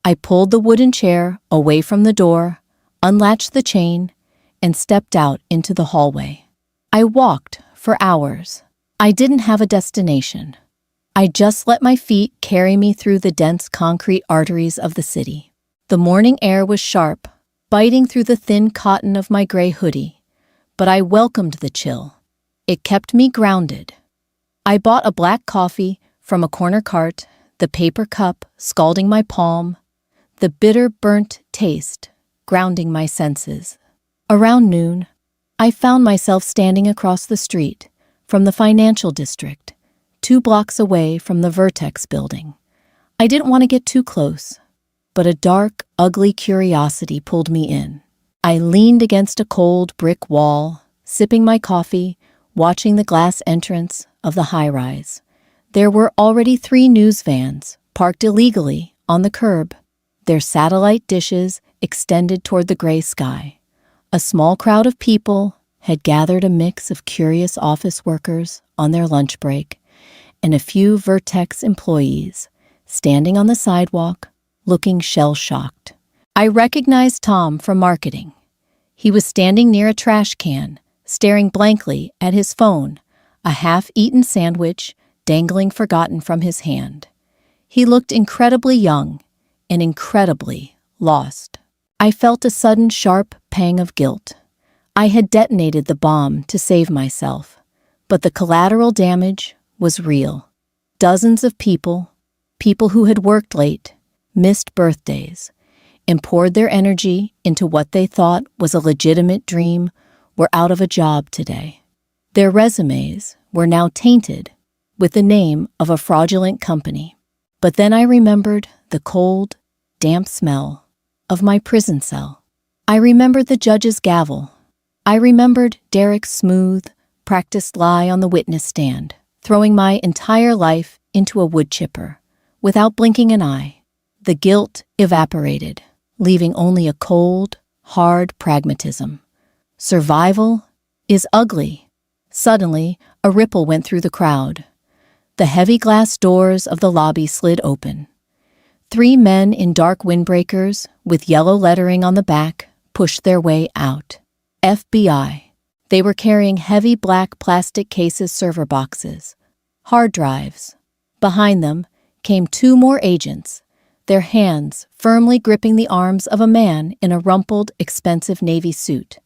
I pulled the wooden chair away from the door, unlatched the chain, and stepped out into the hallway. I walked for hours. I didn't have a destination. I just let my feet carry me through the dense concrete arteries of the city. The morning air was sharp, biting through the thin cotton of my gray hoodie, but I welcomed the chill. It kept me grounded. I bought a black coffee from a corner cart, the paper cup scalding my palm, the bitter, burnt taste grounding my senses. Around noon, I found myself standing across the street from the financial district, 2 blocks away from the Vertex building. I didn't want to get too close, but a dark, ugly curiosity pulled me in. I leaned against a cold brick wall, sipping my coffee, watching the glass entrance of the high-rise. There were already 3 news vans parked illegally on the curb, their satellite dishes extended toward the gray sky. A small crowd of people had gathered, a mix of curious office workers on their lunch break and a few Vertex employees standing on the sidewalk, looking shell-shocked. I recognized Tom from marketing. He was standing near a trash can, staring blankly at his phone, a half-eaten sandwich dangling forgotten from his hand. He looked incredibly young and incredibly lost. I felt a sudden sharp pang of guilt. I had detonated the bomb to save myself, but the collateral damage was real. Dozens of people who had worked late, missed birthdays, and poured their energy into what they thought was a legitimate dream, were out of a job today. Their resumes were now tainted with the name of a fraudulent company. But then I remembered the cold, damp smell of my prison cell. I remembered the judge's gavel. I remembered Derek's smooth, practiced lie on the witness stand, throwing my entire life into a wood chipper, without blinking an eye. The guilt evaporated, leaving only a cold, hard pragmatism. Survival is ugly. Suddenly, a ripple went through the crowd. The heavy glass doors of the lobby slid open. 3 men in dark windbreakers with yellow lettering on the back pushed their way out. FBI. They were carrying heavy black plastic cases, server boxes, hard drives. Behind them came 2 more agents, their hands firmly gripping the arms of a man in a rumpled, expensive Navy suit.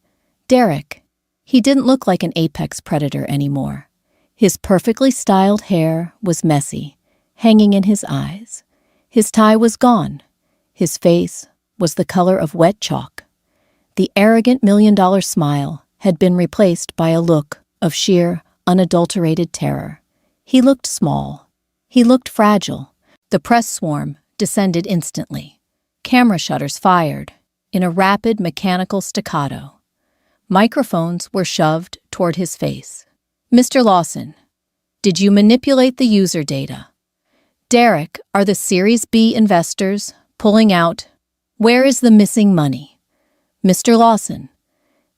Derek. He didn't look like an apex predator anymore. His perfectly styled hair was messy, hanging in his eyes. His tie was gone. His face was the color of wet chalk. The arrogant $1 million smile had been replaced by a look of sheer, unadulterated terror. He looked small. He looked fragile. The press swarm descended instantly. Camera shutters fired in a rapid mechanical staccato. Microphones were shoved toward his face. Mr. Lawson, did you manipulate the user data? Derek, are the Series B investors pulling out? Where is the missing money? Mr. Lawson.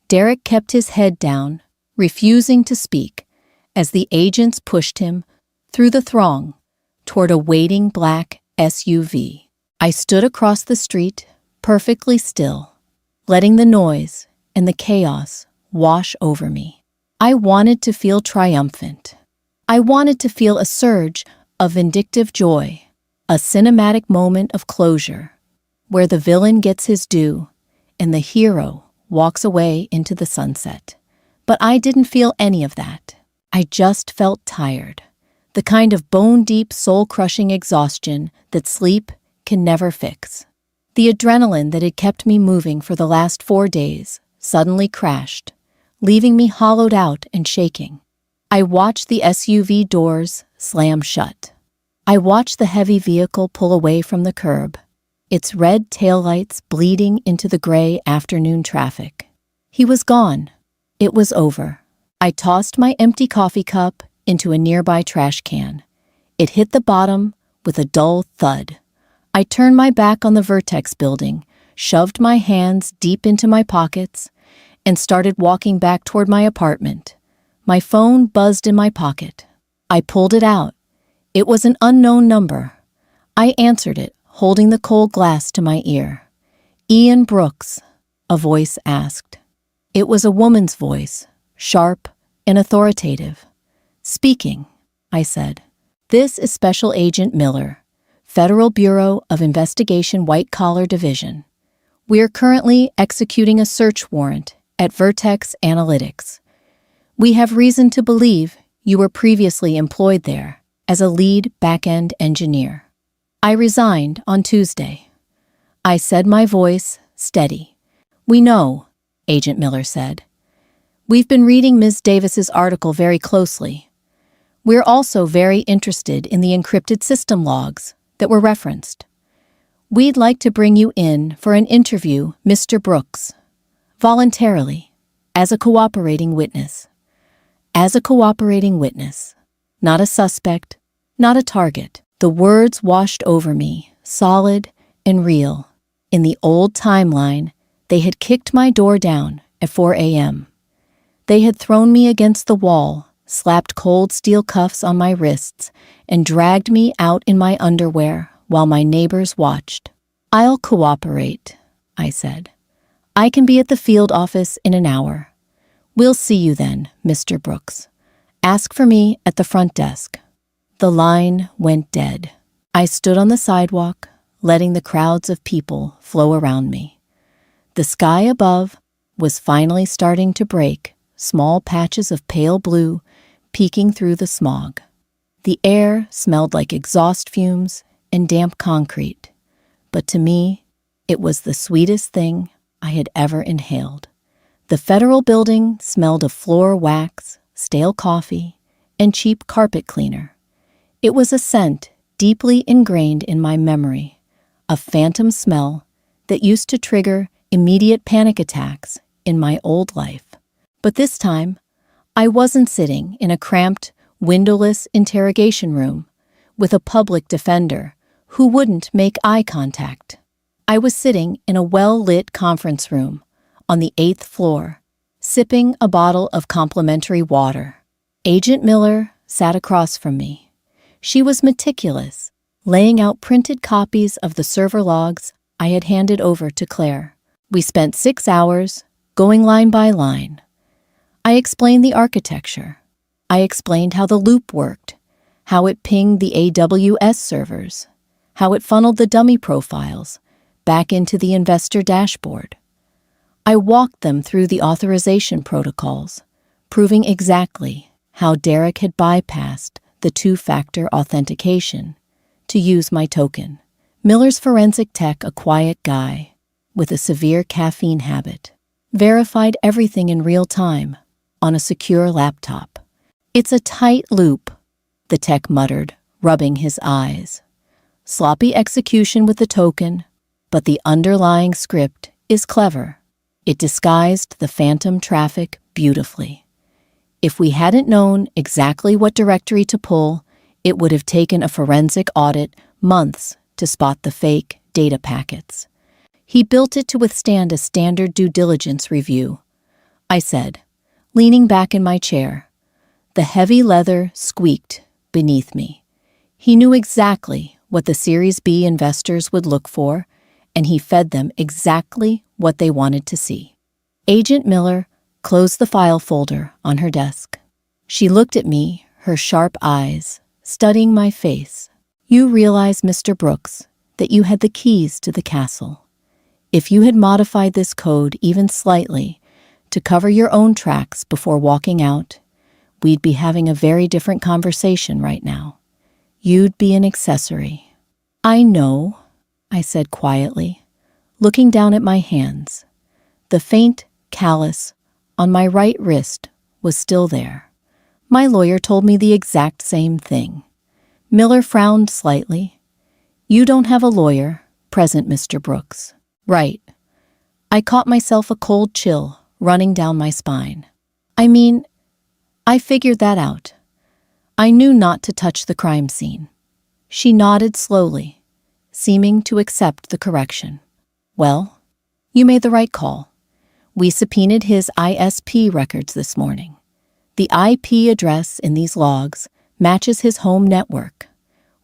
Derek kept his head down, refusing to speak, as the agents pushed him through the throng toward a waiting black SUV. I stood across the street, perfectly still, letting the noise and the chaos wash over me. I wanted to feel triumphant. I wanted to feel a surge of vindictive joy, a cinematic moment of closure, where the villain gets his due and the hero walks away into the sunset. But I didn't feel any of that. I just felt tired, the kind of bone-deep, soul-crushing exhaustion that sleep can never fix. The adrenaline that had kept me moving for the last 4 days suddenly crashed, leaving me hollowed out and shaking. I watched the SUV doors slam shut. I watched the heavy vehicle pull away from the curb, its red taillights bleeding into the gray afternoon traffic. He was gone. It was over. I tossed my empty coffee cup into a nearby trash can. It hit the bottom with a dull thud. I turned my back on the Vertex building, shoved my hands deep into my pockets, and started walking back toward my apartment, My phone buzzed in my pocket. I pulled it out. It was an unknown number. I answered it, holding the cold glass to my ear. "Ian Brooks," a voice asked. It was a woman's voice, sharp and authoritative. "Speaking," I said. "This is Special Agent Miller, Federal Bureau of Investigation White Collar Division. We are currently executing a search warrant at Vertex Analytics. We have reason to believe you were previously employed there as a lead back-end engineer. I resigned on Tuesday." I said, my voice steady. "We know," Agent Miller said. "We've been reading Ms. Davis's article very closely. We're also very interested in the encrypted system logs that were referenced. We'd like to bring you in for an interview, Mr. Brooks, voluntarily, as a cooperating witness. As a cooperating witness, not a suspect, not a target." The words washed over me, solid and real. In the old timeline, they had kicked my door down at 4 a.m. They had thrown me against the wall, slapped cold steel cuffs on my wrists, and dragged me out in my underwear while my neighbors watched. "I'll cooperate," I said. "I can be at the field office in an hour. We'll see you then, Mr. Brooks. Ask for me at the front desk." The line went dead. I stood on the sidewalk, letting the crowds of people flow around me. The sky above was finally starting to break, small patches of pale blue peeking through the smog. The air smelled like exhaust fumes and damp concrete, but to me, it was the sweetest thing I had ever inhaled. The federal building smelled of floor wax, stale coffee, and cheap carpet cleaner. It was a scent deeply ingrained in my memory, a phantom smell that used to trigger immediate panic attacks in my old life. But this time, I wasn't sitting in a cramped, windowless interrogation room with a public defender who wouldn't make eye contact. I was sitting in a well-lit conference room on the 8th floor, sipping a bottle of complimentary water. Agent Miller sat across from me. She was meticulous, laying out printed copies of the server logs I had handed over to Claire. We spent 6 hours going line by line. I explained the architecture. I explained how the loop worked, how it pinged the AWS servers, how it funneled the dummy profiles back into the investor dashboard. I walked them through the authorization protocols, proving exactly how Derek had bypassed the two-factor authentication to use my token. Miller's forensic tech, a quiet guy with a severe caffeine habit, verified everything in real time on a secure laptop. "It's a tight loop," the tech muttered, rubbing his eyes. "Sloppy execution with the token, but the underlying script is clever. It disguised the phantom traffic beautifully. If we hadn't known exactly what directory to pull, it would have taken a forensic audit months to spot the fake data packets. He built it to withstand a standard due diligence review," I said, leaning back in my chair. The heavy leather squeaked beneath me. He knew exactly what the Series B investors would look for, and he fed them exactly what they wanted to see. Agent Miller closed the file folder on her desk. She looked at me, her sharp eyes studying my face. "You realize, Mr. Brooks, that you had the keys to the castle. If you had modified this code even slightly to cover your own tracks before walking out, we'd be having a very different conversation right now. You'd be an accessory." "I know," I said quietly, looking down at my hands. The faint callus on my right wrist was still there. My lawyer told me the exact same thing. Miller frowned slightly. "You don't have a lawyer, present, Mr. Brooks." "Right." I caught myself a cold chill running down my spine. "I mean, I figured that out. I knew not to touch the crime scene." She nodded slowly, seeming to accept the correction. "Well, you made the right call. We subpoenaed his ISP records this morning. The IP address in these logs matches his home network.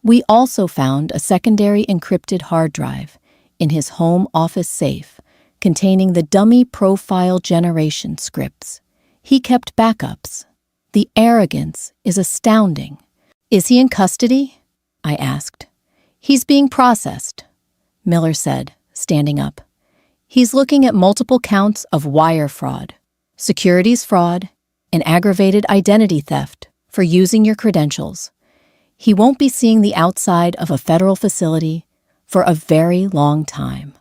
We also found a secondary encrypted hard drive in his home office safe containing the dummy profile generation scripts. He kept backups. The arrogance is astounding. Is he in custody? I asked. He's being processed, Miller said, standing up. He's looking at multiple counts of wire fraud, securities fraud, and aggravated identity theft for using your credentials. He won't be seeing the outside of a federal facility for a very long time.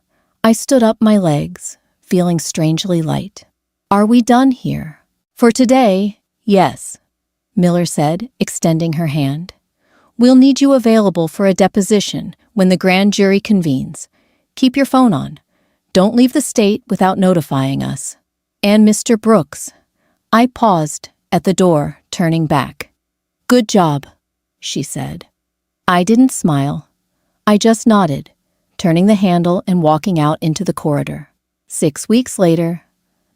I stood up my legs, feeling strangely light. Are we done here? For today, yes, Miller said, extending her hand. We'll need you available for a deposition when the grand jury convenes. Keep your phone on. Don't leave the state without notifying us. And Mr. Brooks. I paused at the door, turning back. Good job, she said. I didn't smile. I just nodded, turning the handle and walking out into the corridor. 6 weeks later,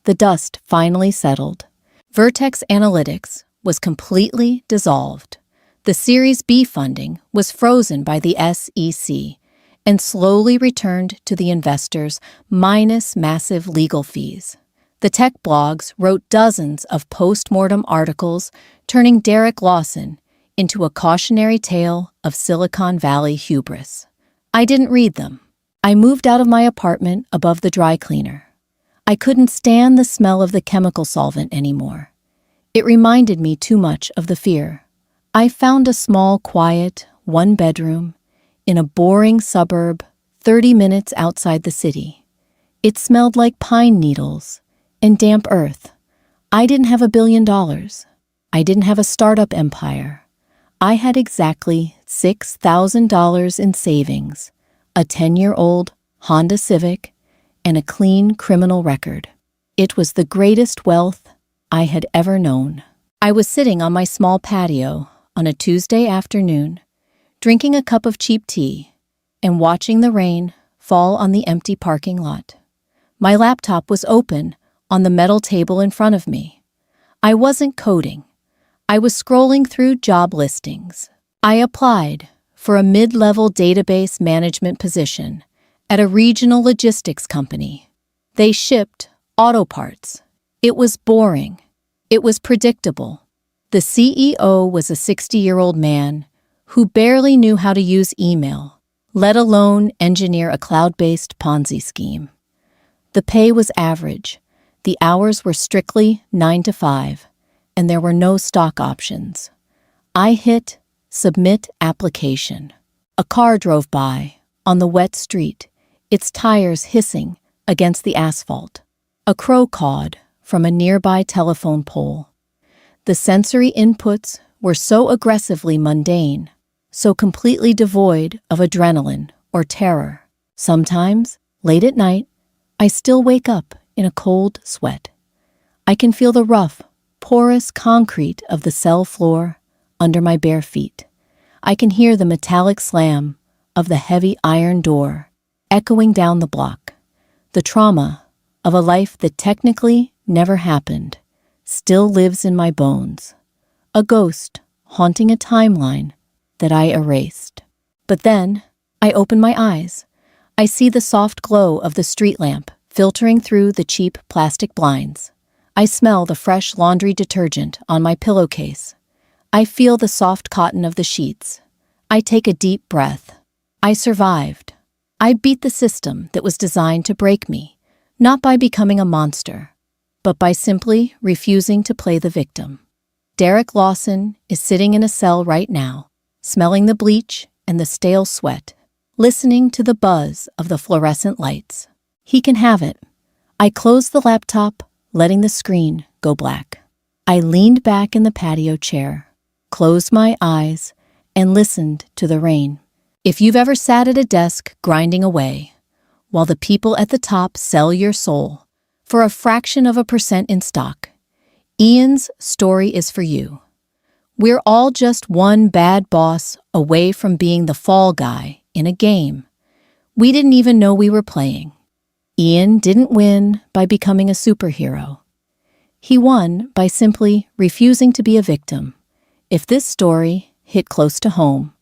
the dust finally settled. Vertex Analytics was completely dissolved. The Series B funding was frozen by the SEC and slowly returned to the investors minus massive legal fees. The tech blogs wrote dozens of post-mortem articles turning Derek Lawson into a cautionary tale of Silicon Valley hubris. I didn't read them. I moved out of my apartment above the dry cleaner. I couldn't stand the smell of the chemical solvent anymore. It reminded me too much of the fear. I found a small, quiet, one-bedroom in a boring suburb 30 minutes outside the city. It smelled like pine needles and damp earth. I didn't have $1 billion. I didn't have a startup empire. I had exactly $6,000 in savings, a 10-year-old Honda Civic, and a clean criminal record. It was the greatest wealth I had ever known. I was sitting on my small patio on a Tuesday afternoon, drinking a cup of cheap tea and watching the rain fall on the empty parking lot. My laptop was open on the metal table in front of me. I wasn't coding. I was scrolling through job listings. I applied for a mid-level database management position at a regional logistics company. They shipped auto parts. It was boring. It was predictable. The CEO was a 60-year-old man who barely knew how to use email, let alone engineer a cloud-based Ponzi scheme. The pay was average. The hours were strictly 9 to 5, and there were no stock options. I hit Submit Application. A car drove by on the wet street, its tires hissing against the asphalt. A crow cawed from a nearby telephone pole. The sensory inputs were so aggressively mundane, so completely devoid of adrenaline or terror. Sometimes, late at night, I still wake up in a cold sweat. I can feel the rough, porous concrete of the cell floor under my bare feet. I can hear the metallic slam of the heavy iron door echoing down the block. The trauma of a life that technically never happened still lives in my bones, a ghost haunting a timeline that I erased. But then, I open my eyes. I see the soft glow of the street lamp filtering through the cheap plastic blinds. I smell the fresh laundry detergent on my pillowcase. I feel the soft cotton of the sheets. I take a deep breath. I survived. I beat the system that was designed to break me, not by becoming a monster, but by simply refusing to play the victim. Derek Lawson is sitting in a cell right now, smelling the bleach and the stale sweat, listening to the buzz of the fluorescent lights. He can have it. I closed the laptop, letting the screen go black. I leaned back in the patio chair, closed my eyes, and listened to the rain. If you've ever sat at a desk grinding away, while the people at the top sell your soul for a fraction of a percent in stock, Ian's story is for you. We're all just one bad boss away from being the fall guy in a game we didn't even know we were playing. Ian didn't win by becoming a superhero. He won by simply refusing to be a victim. If this story hit close to home,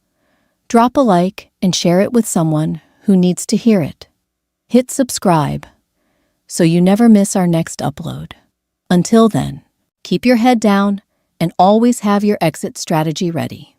drop a like and share it with someone who needs to hear it. Hit subscribe so you never miss our next upload. Until then, keep your head down and always have your exit strategy ready.